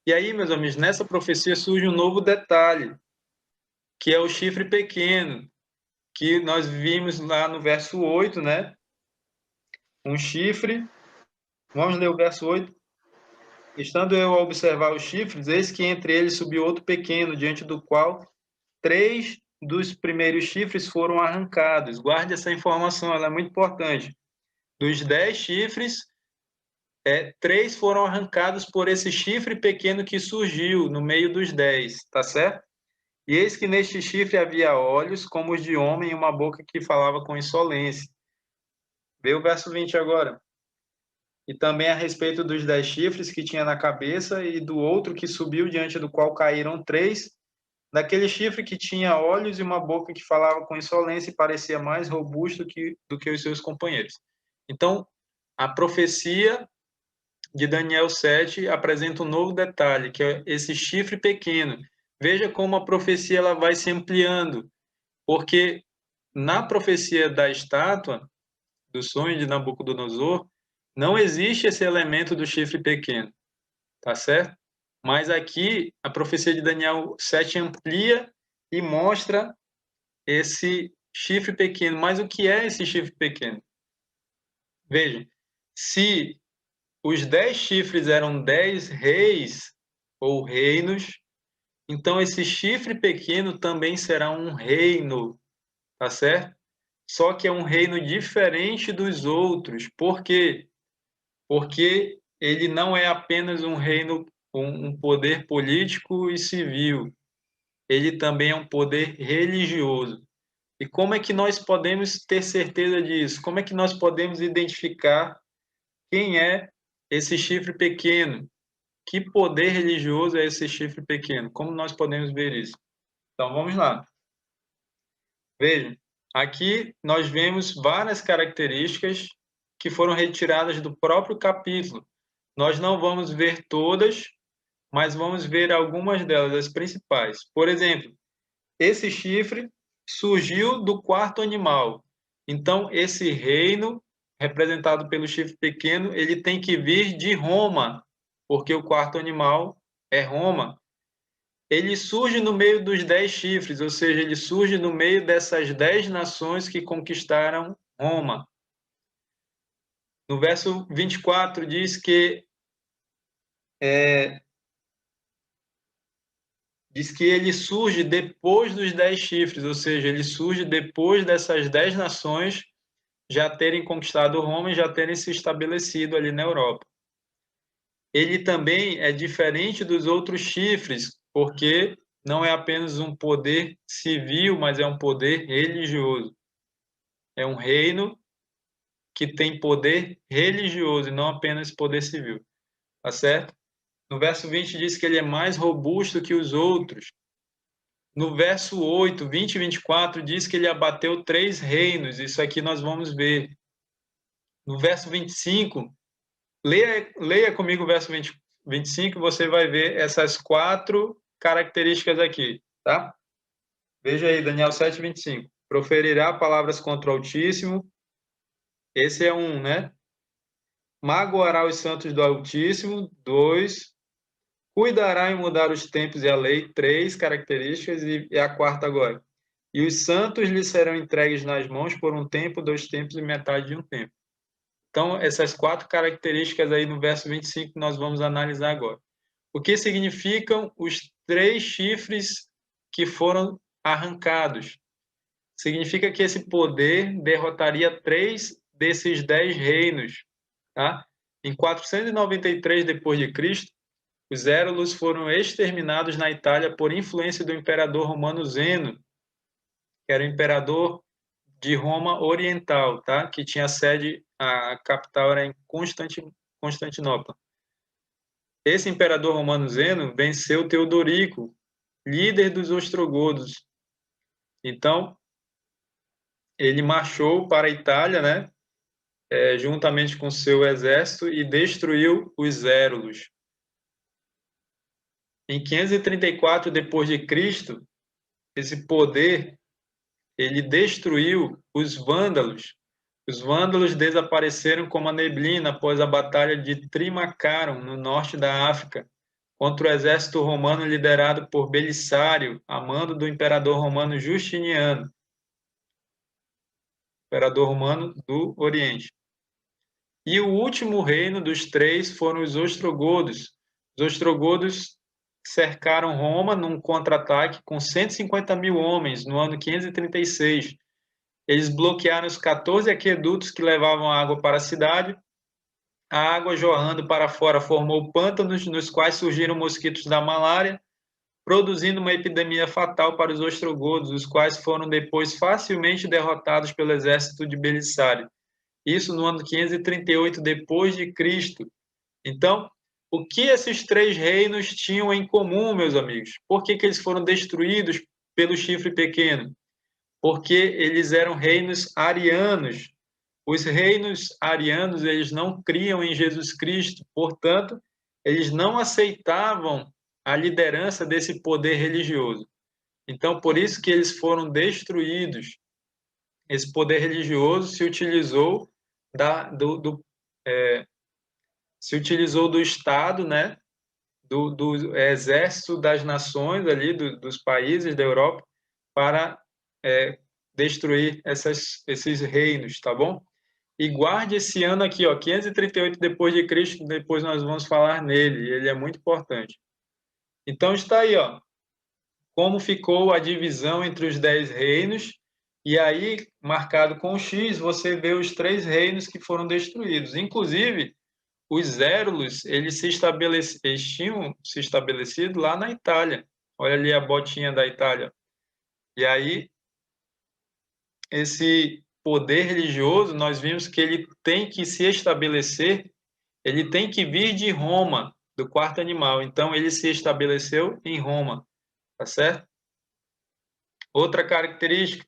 E aí, meus amigos, nessa profecia surge um novo detalhe, que é o chifre pequeno, que nós vimos lá no verso 8, né? Um chifre. Vamos ler o verso 8. Estando eu a observar os chifres, eis que entre eles subiu outro pequeno, diante do qual 3 dos primeiros chifres foram arrancados. Guarde essa informação, ela é muito importante. Dos 10 chifres, 3 foram arrancados por esse chifre pequeno que surgiu no meio dos 10, tá certo? E eis que neste chifre havia olhos como os de homem e uma boca que falava com insolência. Vê o verso 20 agora. E também a respeito dos 10 chifres que tinha na cabeça e do outro que subiu, diante do qual caíram 3, daquele chifre que tinha olhos e uma boca que falava com insolência e parecia mais robusto do que os seus companheiros. Então, a profecia de Daniel 7 apresenta um novo detalhe, que é esse chifre pequeno. Veja como a profecia ela vai se ampliando, porque na profecia da estátua, do sonho de Nabucodonosor, não existe esse elemento do chifre pequeno, tá certo? Mas aqui a profecia de Daniel 7 amplia e mostra esse chifre pequeno. Mas o que é esse chifre pequeno? Veja, se os 10 chifres eram 10 reis ou reinos, então esse chifre pequeno também será um reino, tá certo? Só que é um reino diferente dos outros. Por quê? Porque ele não é apenas um reino, um poder político e civil, ele também é um poder religioso. E como é que nós podemos ter certeza disso? Como é que nós podemos identificar quem é esse chifre pequeno? Que poder religioso é esse chifre pequeno? Como nós podemos ver isso? Então vamos lá. Vejam, aqui nós vemos várias características que foram retiradas do próprio capítulo. Nós não vamos ver todas, mas vamos ver algumas delas, as principais. Por exemplo, esse chifre surgiu do quarto animal. Então, esse reino, representado pelo chifre pequeno, ele tem que vir de Roma, porque o quarto animal é Roma. Ele surge no meio dos 10 chifres, ou seja, ele surge no meio dessas 10 nações que conquistaram Roma. No verso 24 diz que ele surge depois dos 10 chifres, ou seja, ele surge depois dessas 10 nações já terem conquistado Roma e já terem se estabelecido ali na Europa. Ele também é diferente dos outros chifres, porque não é apenas um poder civil, mas é um poder religioso. É um reino que tem poder religioso e não apenas poder civil. Tá certo? No verso 20 diz que ele é mais robusto que os outros. No verso 8, 20 e 24 diz que ele abateu 3 reinos. Isso aqui nós vamos ver. No verso 25, leia comigo o verso 25, você vai ver essas 4 características aqui, tá? Veja aí, Daniel 7, 25. Proferirá palavras contra o Altíssimo. Esse é um, né? Magoará os santos do Altíssimo. 2. Cuidará em mudar os tempos e a lei. 3 características. E a quarta agora. E os santos lhe serão entregues nas mãos por um tempo, 2 tempos e metade de um tempo. Então, essas 4 características aí no verso 25 nós vamos analisar agora. O que significam os 3 chifres que foram arrancados? Significa que esse poder derrotaria 3 desses 10 reinos. Tá? Em 493 d.C., os Érulos foram exterminados na Itália por influência do imperador romano Zeno, que era o imperador de Roma Oriental, tá? Que tinha sede, a capital era em Constantinopla. Esse imperador romano Zeno venceu Teodorico, líder dos ostrogodos. Então, ele marchou para a Itália, né? Juntamente com seu exército e destruiu os Érulos. Em 534 d.C., esse poder ele destruiu os vândalos. Os vândalos desapareceram como a neblina após a batalha de Trimacaron, no norte da África, contra o exército romano liderado por Belisário, a mando do imperador romano Justiniano, imperador romano do Oriente. E o último reino dos 3 foram os ostrogodos. Os ostrogodos cercaram Roma num contra-ataque com 150 mil homens no ano 536. Eles bloquearam os 14 aquedutos que levavam água para a cidade. A água jorrando para fora formou pântanos nos quais surgiram mosquitos da malária, produzindo uma epidemia fatal para os ostrogodos, os quais foram depois facilmente derrotados pelo exército de Belissário. Isso no ano 538 depois de Cristo. Então, o que esses três reinos tinham em comum, meus amigos? Por que eles foram destruídos pelo chifre pequeno? Porque eles eram reinos arianos. Os reinos arianos, eles não criam em Jesus Cristo, portanto, eles não aceitavam a liderança desse poder religioso. Então, por isso que eles foram destruídos. Esse poder religioso se utilizou se utilizou do Estado, né, do exército das nações ali, dos países da Europa, para destruir esses reinos, tá bom? E guarde esse ano aqui, ó, 538 depois de Cristo, depois nós vamos falar nele, ele é muito importante. Então está aí, ó, como ficou a divisão entre os 10 reinos, e aí, marcado com X, você vê os 3 reinos que foram destruídos. Inclusive, os Érulos, eles tinham se estabelecido lá na Itália. Olha ali a botinha da Itália. E aí, esse poder religioso, nós vimos que ele tem que se estabelecer, ele tem que vir de Roma, do quarto animal. Então, ele se estabeleceu em Roma, tá certo? Outra característica,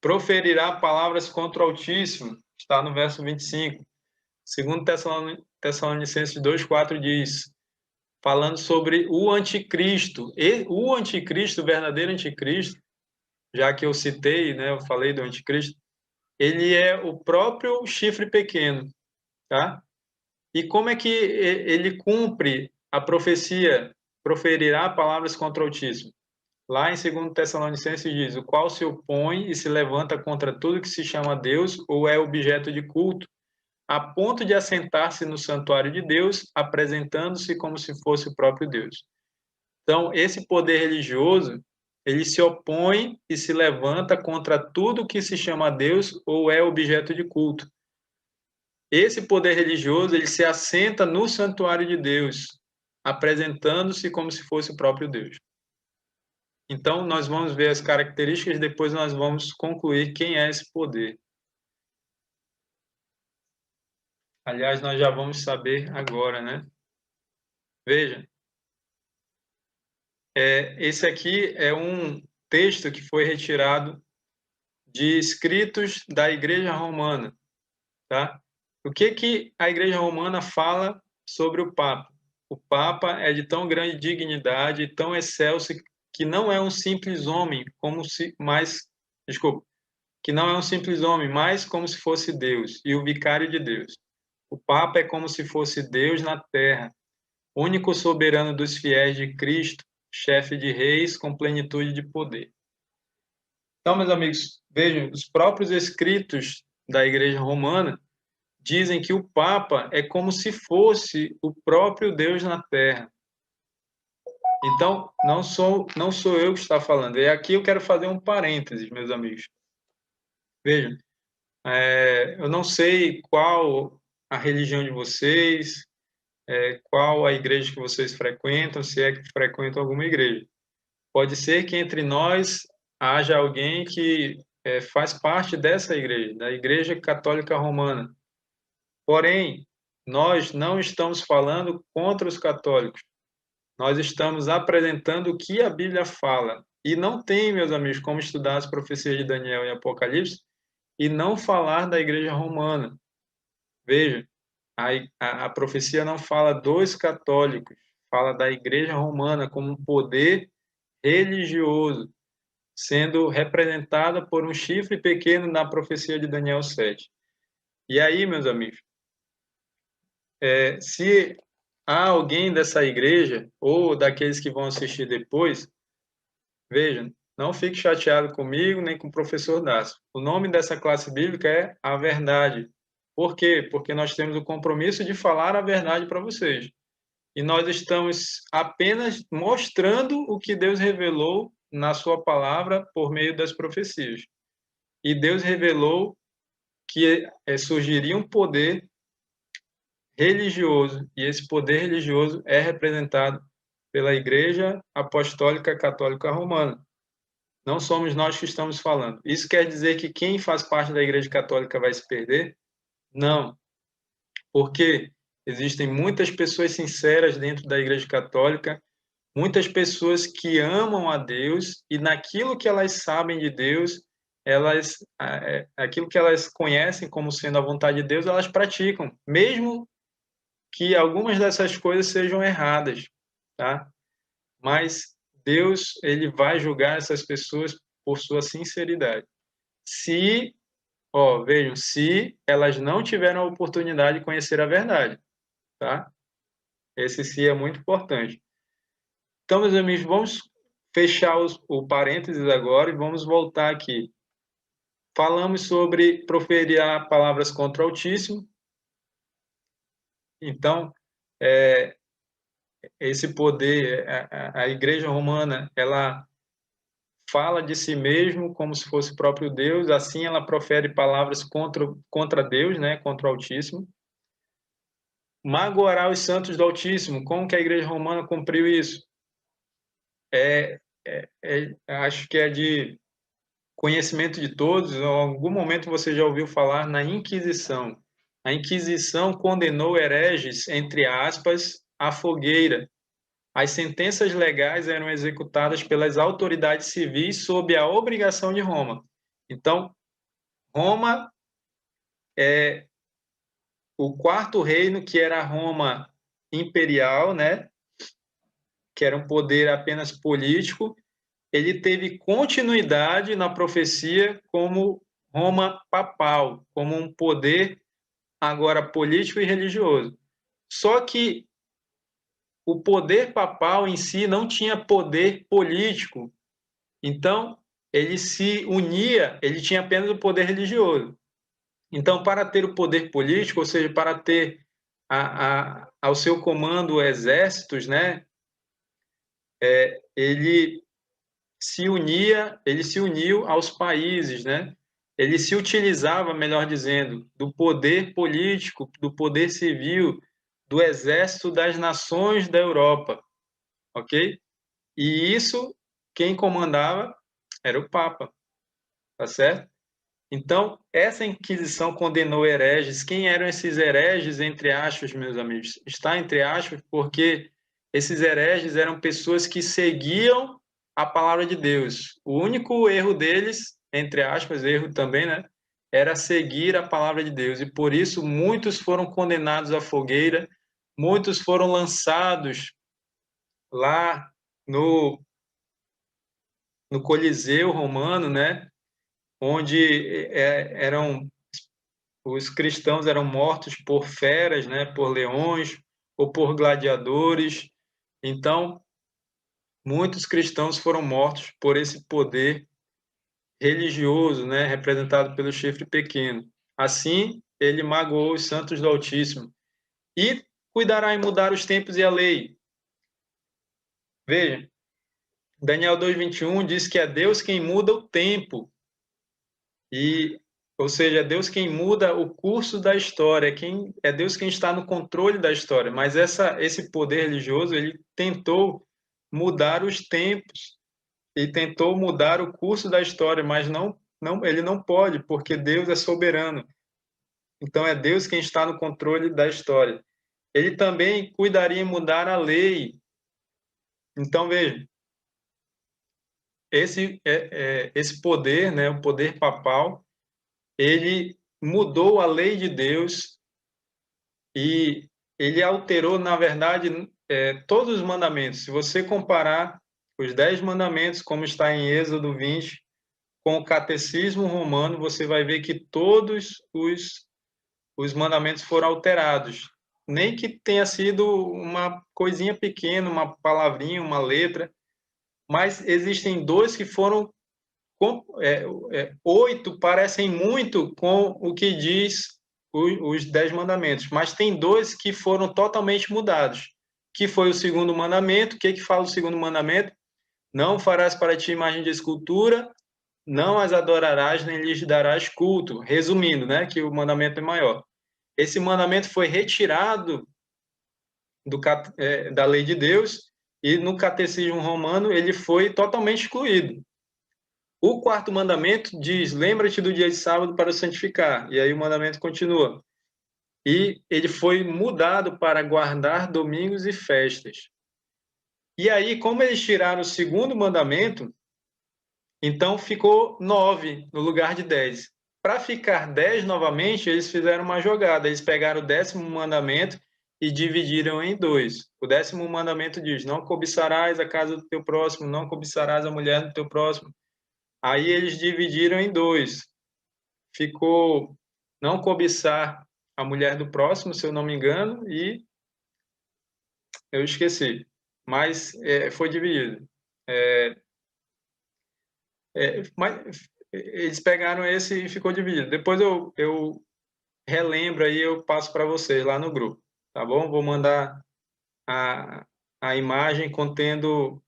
proferirá palavras contra o Altíssimo, está no verso 25. Segundo Tessalonicenses 2,4 diz, falando sobre o anticristo. E o anticristo, o verdadeiro anticristo, já que eu citei, né, eu falei do anticristo, ele é o próprio chifre pequeno, tá? E como é que ele cumpre a profecia, proferirá palavras contra o Altíssimo? Lá em 2 Tessalonicenses diz, o qual se opõe e se levanta contra tudo que se chama Deus ou é objeto de culto, a ponto de assentar-se no santuário de Deus, apresentando-se como se fosse o próprio Deus. Então, esse poder religioso, ele se opõe e se levanta contra tudo que se chama Deus ou é objeto de culto. Esse poder religioso, ele se assenta no santuário de Deus, apresentando-se como se fosse o próprio Deus. Então, nós vamos ver as características, depois nós vamos concluir quem é esse poder. Aliás, nós já vamos saber agora, né? Veja, esse aqui é um texto que foi retirado de escritos da Igreja Romana, tá? O que a Igreja Romana fala sobre o Papa? O Papa é de tão grande dignidade, tão excelso, que não é um simples homem, que não é um simples homem, mas como se fosse Deus e o vicário de Deus. O Papa é como se fosse Deus na terra, único soberano dos fiéis de Cristo, chefe de reis com plenitude de poder. Então, meus amigos, vejam, os próprios escritos da Igreja Romana dizem que o Papa é como se fosse o próprio Deus na terra. Então, não sou eu que está falando. E aqui eu quero fazer um parênteses, meus amigos. Vejam, eu não sei qual a religião de vocês, qual a igreja que vocês frequentam, se é que frequentam alguma igreja. Pode ser que entre nós haja alguém que faz parte dessa igreja, da Igreja Católica Romana. Porém, nós não estamos falando contra os católicos. Nós estamos apresentando o que a Bíblia fala. E não tem, meus amigos, como estudar as profecias de Daniel e Apocalipse e não falar da Igreja Romana. Veja, a profecia não fala dos católicos, fala da Igreja Romana como um poder religioso, sendo representada por um chifre pequeno na profecia de Daniel 7. E aí, meus amigos, se há alguém dessa igreja, ou daqueles que vão assistir depois, vejam, não fique chateado comigo, nem com o professor Dácio. O nome dessa classe bíblica é A Verdade. Por quê? Porque nós temos o compromisso de falar a verdade para vocês. e nós estamos apenas mostrando o que Deus revelou na sua palavra por meio das profecias. E Deus revelou que surgiria um poder religioso, e esse poder religioso é representado pela Igreja Apostólica Católica Romana. Não somos nós que estamos falando. Isso quer dizer que quem faz parte da Igreja Católica vai se perder? Não, porque existem muitas pessoas sinceras dentro da Igreja Católica, muitas pessoas que amam a Deus e naquilo que elas sabem de Deus, aquilo que elas conhecem como sendo a vontade de Deus, elas praticam, mesmo que algumas dessas coisas sejam erradas, tá? Mas Deus, ele vai julgar essas pessoas por sua sinceridade. Vejam, se elas não tiveram a oportunidade de conhecer a verdade, tá? Esse sim é muito importante. Então, meus amigos, vamos fechar o parênteses agora e vamos voltar aqui. Falamos sobre proferir palavras contra o Altíssimo. Então, esse poder, a Igreja Romana, ela fala de si mesmo como se fosse o próprio Deus, assim ela profere palavras contra Deus, né, contra o Altíssimo. Magoará os santos do Altíssimo, como que a Igreja Romana cumpriu isso? Acho que é de conhecimento de todos, em algum momento você já ouviu falar na Inquisição. A Inquisição condenou hereges, entre aspas, à fogueira. As sentenças legais eram executadas pelas autoridades civis sob a obrigação de Roma. Então, Roma é o quarto reino, que era a Roma imperial, né? Que era um poder apenas político, ele teve continuidade na profecia como Roma papal, como um poder agora político e religioso. Só que o poder papal em si não tinha poder político. Então, ele se unia, ele tinha apenas o poder religioso. Então, para ter o poder político, ou seja, para ter ao seu comando exércitos, né, ele se uniu aos países, né? Ele se utilizava, melhor dizendo, do poder político, do poder civil, do exército das nações da Europa, ok? E isso, quem comandava era o Papa, tá certo? Então, essa Inquisição condenou hereges. Quem eram esses hereges, entre aspas, meus amigos? Está entre aspas, porque esses hereges eram pessoas que seguiam a palavra de Deus. O único erro deles, entre aspas, erro também, né? Era seguir a palavra de Deus. E por isso muitos foram condenados à fogueira, muitos foram lançados lá no Coliseu Romano, né? Onde os cristãos eram mortos por feras, né? Por leões ou por gladiadores. Então, muitos cristãos foram mortos por esse poder religioso, né, representado pelo chifre pequeno. Assim, ele magoou os santos do Altíssimo e cuidará em mudar os tempos e a lei. Veja, Daniel 2:21 diz que é Deus quem muda o tempo. Ou seja, é Deus quem muda o curso da história, é Deus quem está no controle da história. Mas esse poder religioso, ele tentou mudar os tempos e tentou mudar o curso da história, mas ele não pode, porque Deus é soberano. Então é Deus quem está no controle da história. Ele também cuidaria em mudar a lei. Então veja, esse poder, né, o poder papal, ele mudou a lei de Deus e ele alterou, na verdade, todos os mandamentos. Se você comparar os 10 mandamentos, como está em Êxodo 20, com o catecismo romano, você vai ver que todos os mandamentos foram alterados. Nem que tenha sido uma coisinha pequena, uma palavrinha, uma letra, mas existem dois que foram 8 parecem muito com o que diz os 10 mandamentos, mas tem dois que foram totalmente mudados. que foi o segundo mandamento. O que fala o segundo mandamento? Não farás para ti imagem de escultura, não as adorarás, nem lhes darás culto. Resumindo, né, que o mandamento é maior. Esse mandamento foi retirado da lei de Deus e no catecismo romano ele foi totalmente excluído. O quarto mandamento diz: lembra-te do dia de sábado para o santificar. E aí o mandamento continua. E ele foi mudado para guardar domingos e festas. E aí, como eles tiraram o segundo mandamento, então ficou 9 no lugar de 10. Para ficar 10 novamente, eles fizeram uma jogada. Eles pegaram o 10º mandamento e dividiram em 2. O 10º mandamento diz: não cobiçarás a casa do teu próximo, não cobiçarás a mulher do teu próximo. Aí eles dividiram em 2. Ficou não cobiçar a mulher do próximo, se eu não me engano, e eu esqueci. Mas foi dividido. Mas eles pegaram esse e ficou dividido. Depois eu relembro aí, eu passo para vocês lá no grupo, tá bom? Vou mandar a imagem contendo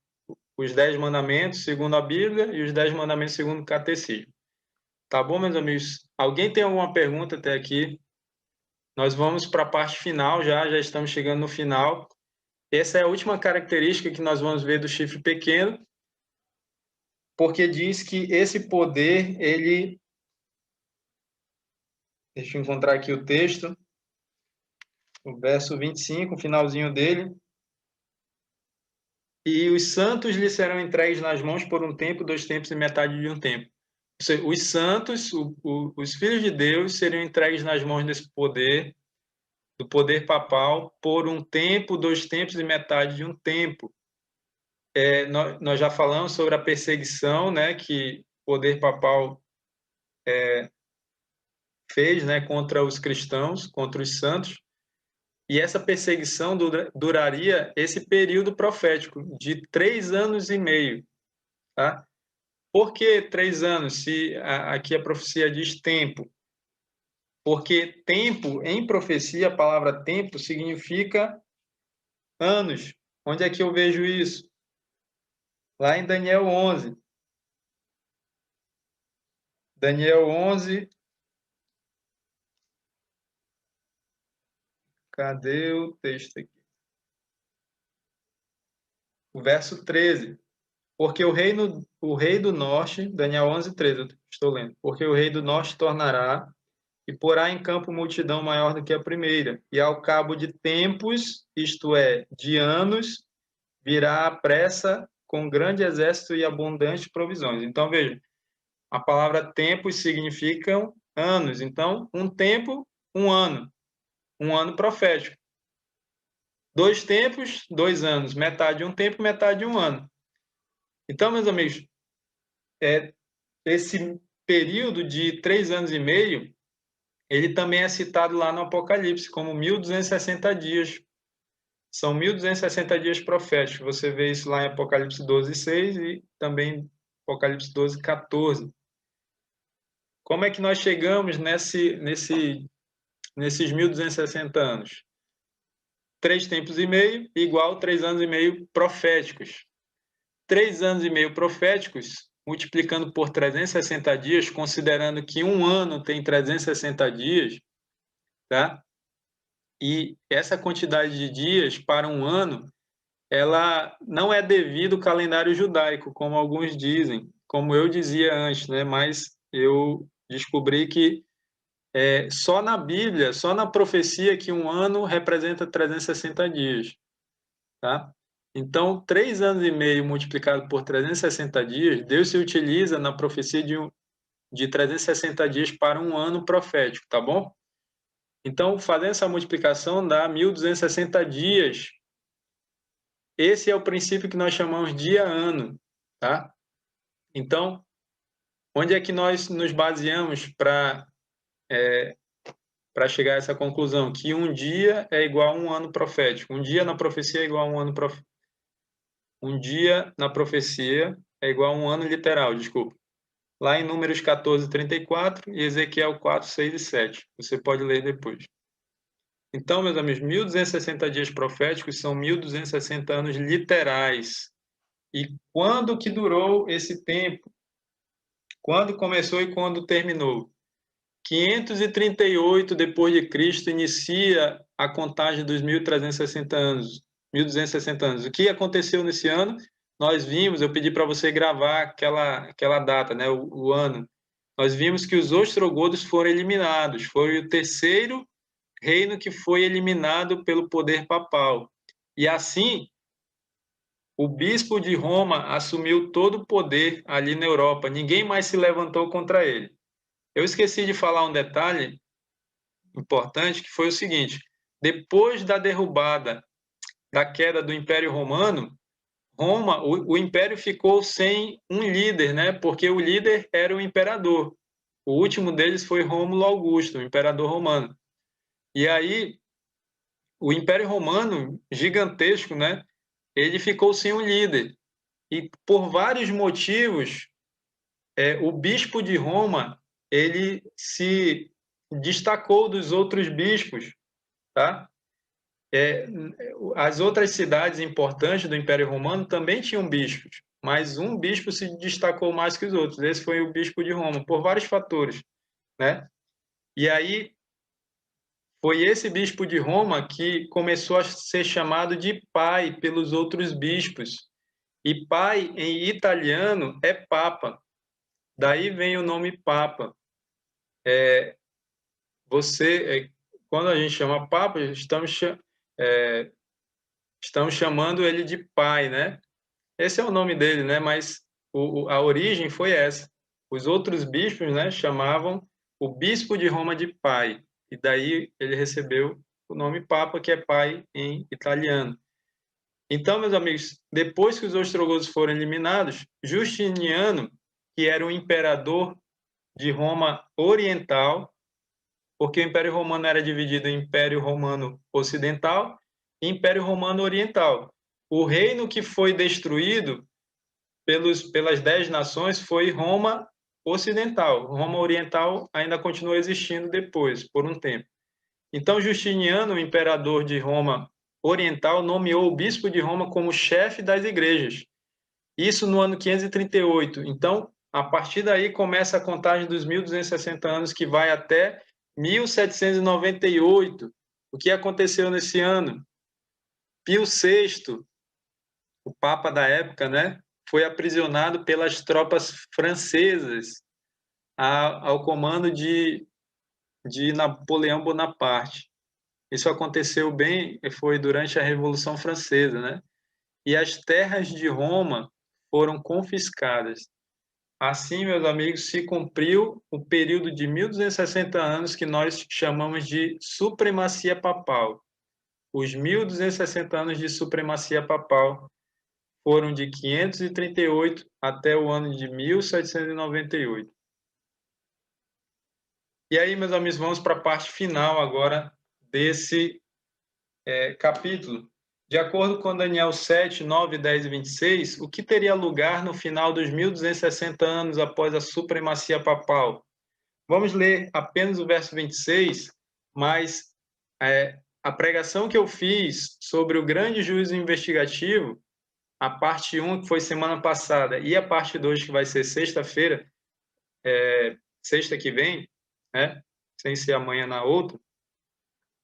os 10 mandamentos segundo a Bíblia e os 10 mandamentos segundo o catecismo. Tá bom, meus amigos? Alguém tem alguma pergunta até aqui? Nós vamos para a parte final já estamos chegando no final. Essa é a última característica que nós vamos ver do chifre pequeno, porque diz que esse poder, ele... Deixa eu encontrar aqui o texto, o verso 25, o finalzinho dele. E os santos lhe serão entregues nas mãos por um tempo, 2 tempos e metade de um tempo. Ou seja, os santos, os filhos de Deus, seriam entregues nas mãos desse poder, do poder papal, por um tempo, 2 tempos e metade de um tempo. Nós já falamos sobre a perseguição, né, que o poder papal fez, né, contra os cristãos, contra os santos. E essa perseguição duraria esse período profético de 3 anos e meio. Tá? Por que 3 anos, se aqui a profecia diz tempo? Porque tempo, em profecia, a palavra tempo significa anos. Onde é que eu vejo isso? Lá em Daniel 11. Daniel 11. Cadê o texto aqui? O verso 13. Porque o rei do norte, Daniel 11, 13, eu estou lendo. Porque o rei do norte tornará e porá em campo multidão maior do que a primeira. E ao cabo de tempos, isto é, de anos, virá à pressa com grande exército e abundantes provisões. Então, veja, a palavra tempos significa anos. Então, um tempo, um ano profético. 2 tempos, 2 anos. Metade de um tempo, metade de um ano. Então, meus amigos, esse período de 3 anos e meio, ele também é citado lá no Apocalipse como 1260 dias. São 1260 dias proféticos. Você vê isso lá em Apocalipse 12, 6 e também Apocalipse 12, 14. Como é que nós chegamos nesses 1260 anos? 3 tempos e meio igual 3 anos e meio proféticos. 3 anos e meio proféticos, multiplicando por 360 dias, considerando que um ano tem 360 dias, tá? E essa quantidade de dias para um ano, ela não é devido ao calendário judaico, como alguns dizem, como eu dizia antes, né? Mas eu descobri que só na Bíblia, só na profecia, que um ano representa 360 dias, tá? Então, 3 anos e meio multiplicado por 360 dias, Deus se utiliza na profecia de 360 dias para um ano profético, tá bom? Então, fazendo essa multiplicação dá 1260 dias. Esse é o princípio que nós chamamos dia-ano, tá? Então, onde é que nós nos baseamos para chegar a essa conclusão? Que um dia é igual a um ano profético. Um dia na profecia é igual a um ano profético. Um dia na profecia é igual a um ano literal, desculpa. Lá em Números 14, 34 e Ezequiel 4, 6 e 7. Você pode ler depois. Então, meus amigos, 1260 dias proféticos são 1260 anos literais. E quando que durou esse tempo? Quando começou e quando terminou? 538 depois de Cristo inicia a contagem dos 1360 anos, 1260 anos. O que aconteceu nesse ano? Nós vimos, eu pedi para você gravar aquela data, né, o ano. Nós vimos que os ostrogodos foram eliminados. Foi o terceiro reino que foi eliminado pelo poder papal. E assim, o bispo de Roma assumiu todo o poder ali na Europa. Ninguém mais se levantou contra ele. Eu esqueci de falar um detalhe importante, que foi o seguinte: depois da derrubada, da queda do Império Romano, Roma, o império ficou sem um líder, né? Porque o líder era o imperador. O último deles foi Rômulo Augusto, o imperador romano. E aí, o Império Romano, gigantesco, né? Ele ficou sem um líder. E por vários motivos, o bispo de Roma, ele se destacou dos outros bispos, tá? As outras cidades importantes do Império Romano também tinham bispos, mas um bispo se destacou mais que os outros. Esse foi o bispo de Roma, por vários fatores, né? E aí foi esse bispo de Roma que começou a ser chamado de pai pelos outros bispos. E pai em italiano é papa. Daí vem o nome papa. Quando a gente chama papa, estamos chamando ele de pai, né? Esse é o nome dele, né? Mas a origem foi essa. Os outros bispos, né, chamavam o bispo de Roma de pai. E daí ele recebeu o nome papa, que é pai em italiano. Então, meus amigos, depois que os ostrogodos foram eliminados, Justiniano, que era o imperador de Roma Oriental, porque o Império Romano era dividido em Império Romano Ocidental e Império Romano Oriental. O reino que foi destruído pelas 10 nações foi Roma Ocidental. Roma Oriental ainda continuou existindo depois, por um tempo. Então, Justiniano, o imperador de Roma Oriental, nomeou o bispo de Roma como chefe das igrejas. Isso no ano 538. Então, a partir daí começa a contagem dos 1260 anos, que vai até 1798. O que aconteceu nesse ano? Pio VI, o papa da época, né, foi aprisionado pelas tropas francesas ao comando de Napoleão Bonaparte. Isso aconteceu foi durante a Revolução Francesa, né? E as terras de Roma foram confiscadas. Assim, meus amigos, se cumpriu o período de 1260 anos que nós chamamos de supremacia papal. Os 1260 anos de supremacia papal foram de 538 até o ano de 1798. E aí, meus amigos, vamos para a parte final agora desse capítulo. De acordo com Daniel 7, 9, 10 e 26, o que teria lugar no final dos 1260 anos após a supremacia papal? Vamos ler apenas o verso 26, mas a pregação que eu fiz sobre o grande juízo investigativo, a parte 1, que foi semana passada, e a parte 2, que vai ser sexta-feira, sexta que vem, né? Sem ser amanhã na outra.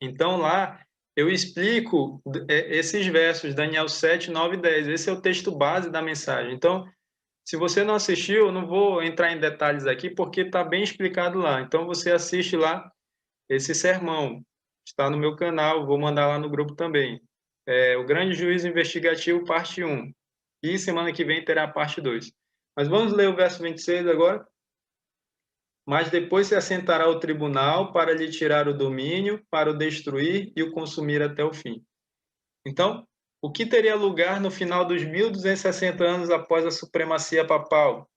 Então, lá eu explico esses versos, Daniel 7, 9 e 10. Esse é o texto base da mensagem. Então, se você não assistiu, eu não vou entrar em detalhes aqui, porque está bem explicado lá. Então, você assiste lá esse sermão. Está no meu canal, vou mandar lá no grupo também. O Grande Juízo Investigativo, parte 1. E semana que vem terá a parte 2. Mas vamos ler o verso 26 agora. Mas depois se assentará o tribunal para lhe tirar o domínio, para o destruir e o consumir até o fim. Então, o que teria lugar no final dos 1260 anos após a supremacia papal?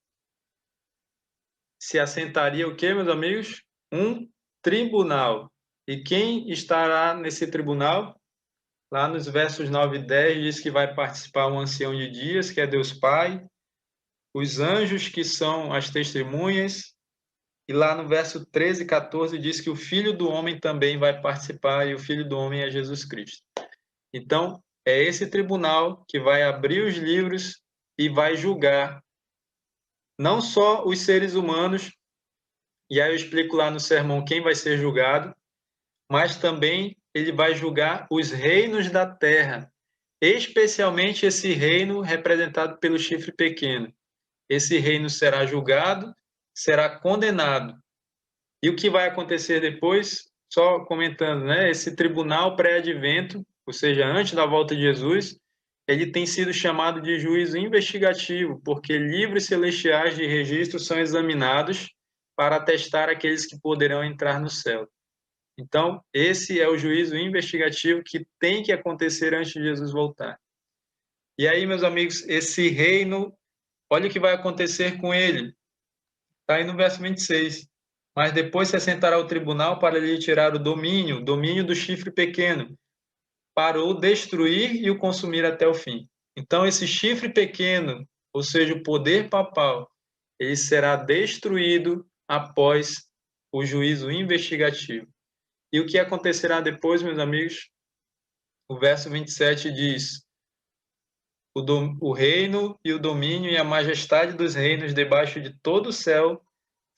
Se assentaria o quê, meus amigos? Um tribunal. E quem estará nesse tribunal? Lá nos versos 9 e 10 diz que vai participar um ancião de dias, que é Deus Pai, os anjos, que são as testemunhas, E lá no verso 13 e 14 diz que o Filho do Homem também vai participar, e o Filho do Homem é Jesus Cristo. Então, é esse tribunal que vai abrir os livros e vai julgar não só os seres humanos, e aí eu explico lá no sermão quem vai ser julgado, mas também ele vai julgar os reinos da terra, especialmente esse reino representado pelo chifre pequeno. Esse reino será julgado, será condenado. E o que vai acontecer depois? Só comentando, né? Esse tribunal pré-advento, ou seja, antes da volta de Jesus, ele tem sido chamado de juízo investigativo, porque livros celestiais de registro são examinados para atestar aqueles que poderão entrar no céu. Então, esse é o juízo investigativo que tem que acontecer antes de Jesus voltar. E aí, meus amigos, esse reino, olha o que vai acontecer com ele. Está aí no verso 26. Mas depois se assentará o tribunal para lhe tirar o domínio do chifre pequeno, para o destruir e o consumir até o fim. Então, esse chifre pequeno, ou seja, o poder papal, ele será destruído após o juízo investigativo. E o que acontecerá depois, meus amigos? O verso 27 diz: o reino e o domínio e a majestade dos reinos debaixo de todo o céu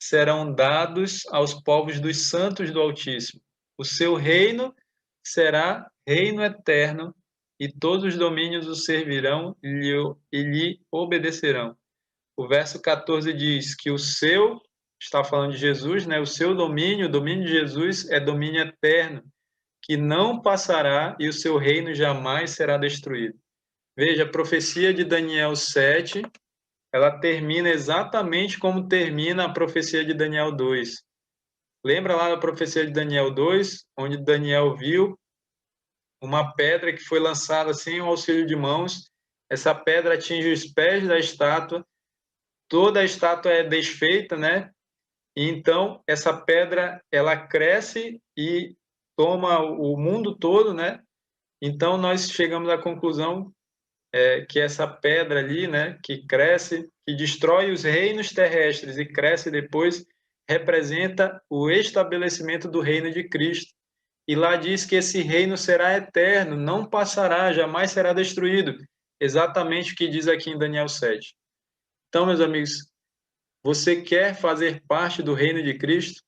serão dados aos povos dos santos do Altíssimo. O seu reino será reino eterno, e todos os domínios o servirão e lhe obedecerão. O verso 14 diz que o seu, está falando de Jesus, né? O seu domínio, o domínio de Jesus é domínio eterno, que não passará e o seu reino jamais será destruído. Veja, a profecia de Daniel 7, ela termina exatamente como termina a profecia de Daniel 2. Lembra lá da profecia de Daniel 2, onde Daniel viu uma pedra que foi lançada sem o auxílio de mãos, essa pedra atinge os pés da estátua, toda a estátua é desfeita, né? E então essa pedra ela cresce e toma o mundo todo, né? Então nós chegamos à conclusão que essa pedra ali, né, que cresce, que destrói os reinos terrestres e cresce depois, representa o estabelecimento do reino de Cristo. E lá diz que esse reino será eterno, não passará, jamais será destruído. Exatamente o que diz aqui em Daniel 7. Então, meus amigos, você quer fazer parte do reino de Cristo?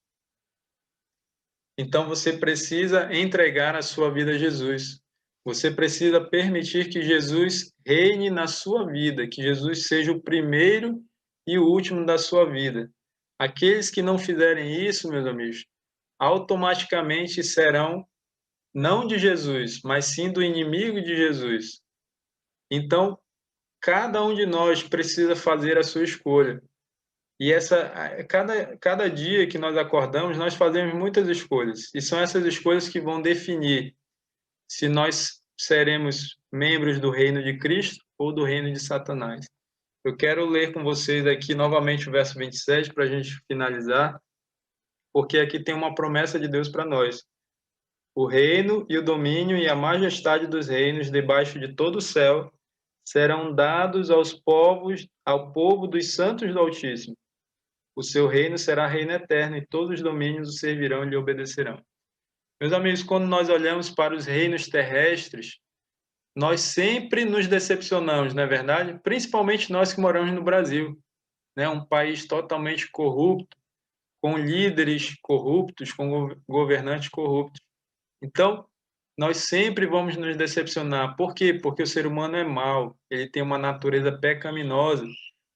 Então você precisa entregar a sua vida a Jesus. Você precisa permitir que Jesus reine na sua vida, que Jesus seja o primeiro e o último da sua vida. Aqueles que não fizerem isso, meus amigos, automaticamente serão não de Jesus, mas sim do inimigo de Jesus. Então, cada um de nós precisa fazer a sua escolha. E cada dia que nós acordamos, nós fazemos muitas escolhas. E são essas escolhas que vão definir se nós seremos membros do reino de Cristo ou do reino de Satanás. Eu quero ler com vocês aqui novamente o verso 27 para a gente finalizar, porque aqui tem uma promessa de Deus para nós. O reino e o domínio e a majestade dos reinos debaixo de todo o céu serão dados aos povos, ao povo dos santos do Altíssimo. O seu reino será reino eterno e todos os domínios o servirão e lhe obedecerão. Meus amigos, quando nós olhamos para os reinos terrestres, nós sempre nos decepcionamos, não é verdade? Principalmente nós que moramos no Brasil, né? Um país totalmente corrupto, com líderes corruptos, com governantes corruptos. Então, nós sempre vamos nos decepcionar. Por quê? Porque o ser humano é mau, ele tem uma natureza pecaminosa.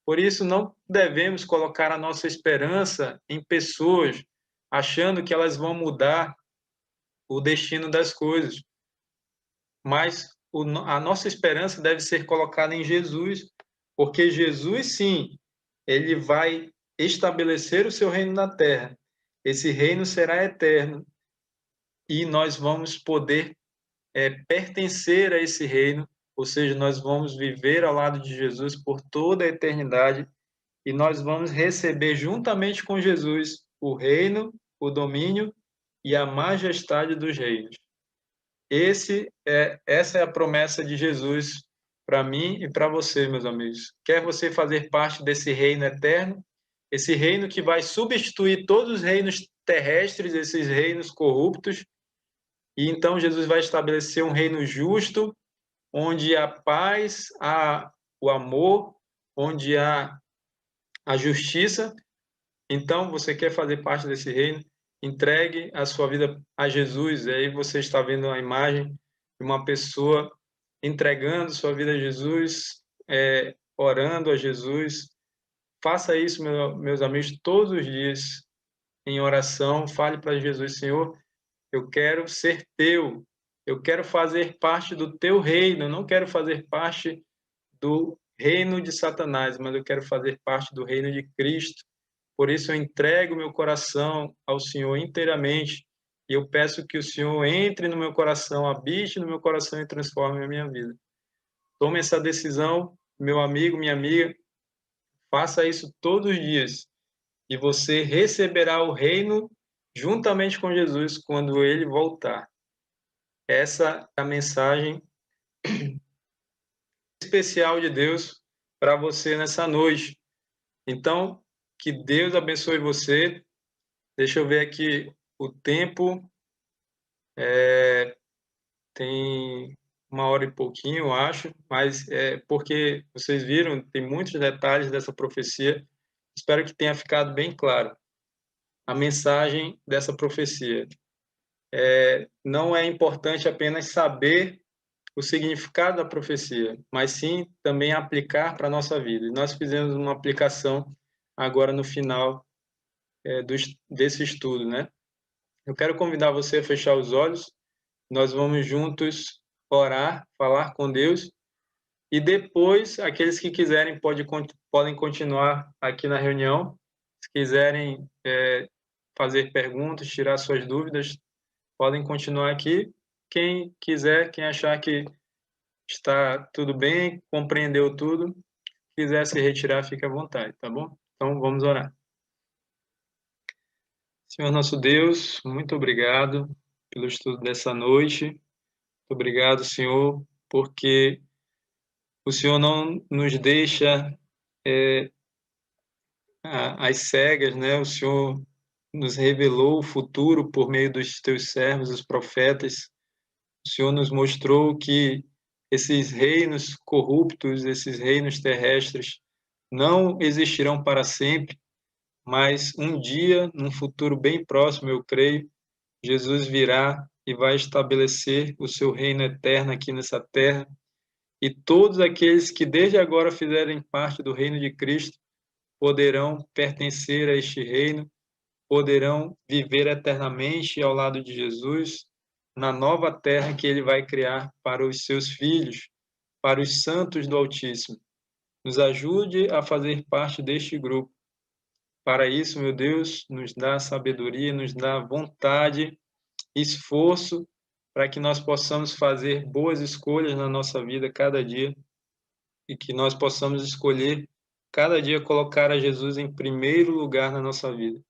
Por isso, não devemos colocar a nossa esperança em pessoas, achando que elas vão mudar o destino das coisas. Mas a nossa esperança deve ser colocada em Jesus, porque Jesus, sim, ele vai estabelecer o seu reino na terra. Esse reino será eterno e nós vamos poder pertencer a esse reino, ou seja, nós vamos viver ao lado de Jesus por toda a eternidade e nós vamos receber juntamente com Jesus o reino, o domínio e a majestade dos reinos. Essa é a promessa de Jesus para mim e para você, meus amigos. Quer você fazer parte desse reino eterno? esse reino que vai substituir todos os reinos terrestres, esses reinos corruptos, e então Jesus vai estabelecer um reino justo, onde há paz, há o amor, onde há a justiça. Então, você quer fazer parte desse reino? Entregue a sua vida a Jesus. E aí você está vendo a imagem de uma pessoa entregando sua vida a Jesus, orando a Jesus. Faça isso, meus amigos, todos os dias, em oração. Fale para Jesus: Senhor, eu quero ser teu. Eu quero fazer parte do teu reino. Eu não quero fazer parte do reino de Satanás, mas eu quero fazer parte do reino de Cristo. Por isso eu entrego meu coração ao Senhor inteiramente e eu peço que o Senhor entre no meu coração, habite no meu coração e transforme a minha vida. Tome essa decisão, meu amigo, minha amiga, faça isso todos os dias e você receberá o reino juntamente com Jesus quando ele voltar. Essa é a mensagem especial de Deus para você nessa noite. Então, que Deus abençoe você. Deixa eu ver aqui o tempo. Tem 1 hora e pouquinho, eu acho, mas porque vocês viram, tem muitos detalhes dessa profecia. Espero que tenha ficado bem claro a mensagem dessa profecia. Não é importante apenas saber o significado da profecia, mas sim também aplicar para a nossa vida. E nós fizemos uma aplicação agora no final desse estudo, né? Eu quero convidar você a fechar os olhos. Nós vamos juntos orar, falar com Deus e depois aqueles que quiserem podem continuar aqui na reunião. Se quiserem fazer perguntas, tirar suas dúvidas, podem continuar aqui. Quem quiser, quem achar que está tudo bem, compreendeu tudo, quiser se retirar, fique à vontade, tá bom? Então vamos orar. Senhor nosso Deus, muito obrigado pelo estudo dessa noite. Muito obrigado, Senhor, porque o Senhor não nos deixa às cegas, né? O Senhor nos revelou o futuro por meio dos teus servos, os profetas. O Senhor nos mostrou que esses reinos corruptos, esses reinos terrestres, não existirão para sempre, mas um dia, num futuro bem próximo, eu creio, Jesus virá e vai estabelecer o seu reino eterno aqui nessa terra. E todos aqueles que desde agora fizerem parte do reino de Cristo poderão pertencer a este reino, poderão viver eternamente ao lado de Jesus, na nova terra que ele vai criar para os seus filhos, para os santos do Altíssimo. Nos ajude a fazer parte deste grupo. Para isso, meu Deus, nos dá sabedoria, nos dá vontade, esforço, para que nós possamos fazer boas escolhas na nossa vida cada dia e que nós possamos escolher cada dia colocar a Jesus em primeiro lugar na nossa vida.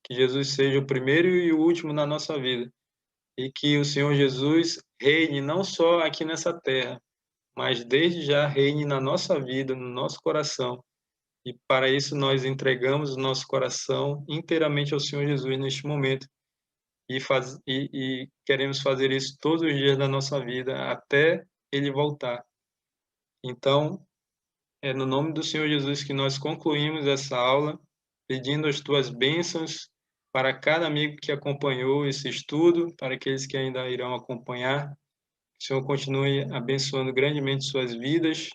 Que Jesus seja o primeiro e o último na nossa vida. E que o Senhor Jesus reine não só aqui nessa terra, mas desde já reine na nossa vida, no nosso coração. E para isso nós entregamos o nosso coração inteiramente ao Senhor Jesus neste momento. E queremos fazer isso todos os dias da nossa vida, até Ele voltar. Então, é no nome do Senhor Jesus que nós concluímos essa aula, pedindo as tuas bênçãos para cada amigo que acompanhou esse estudo, para aqueles que ainda irão acompanhar. Que o Senhor continue abençoando grandemente suas vidas,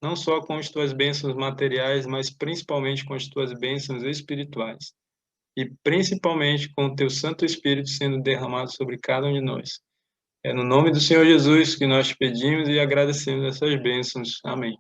não só com as tuas bênçãos materiais, mas principalmente com as tuas bênçãos espirituais. E principalmente com o teu Santo Espírito sendo derramado sobre cada um de nós. É no nome do Senhor Jesus que nós pedimos e agradecemos essas bênçãos. Amém.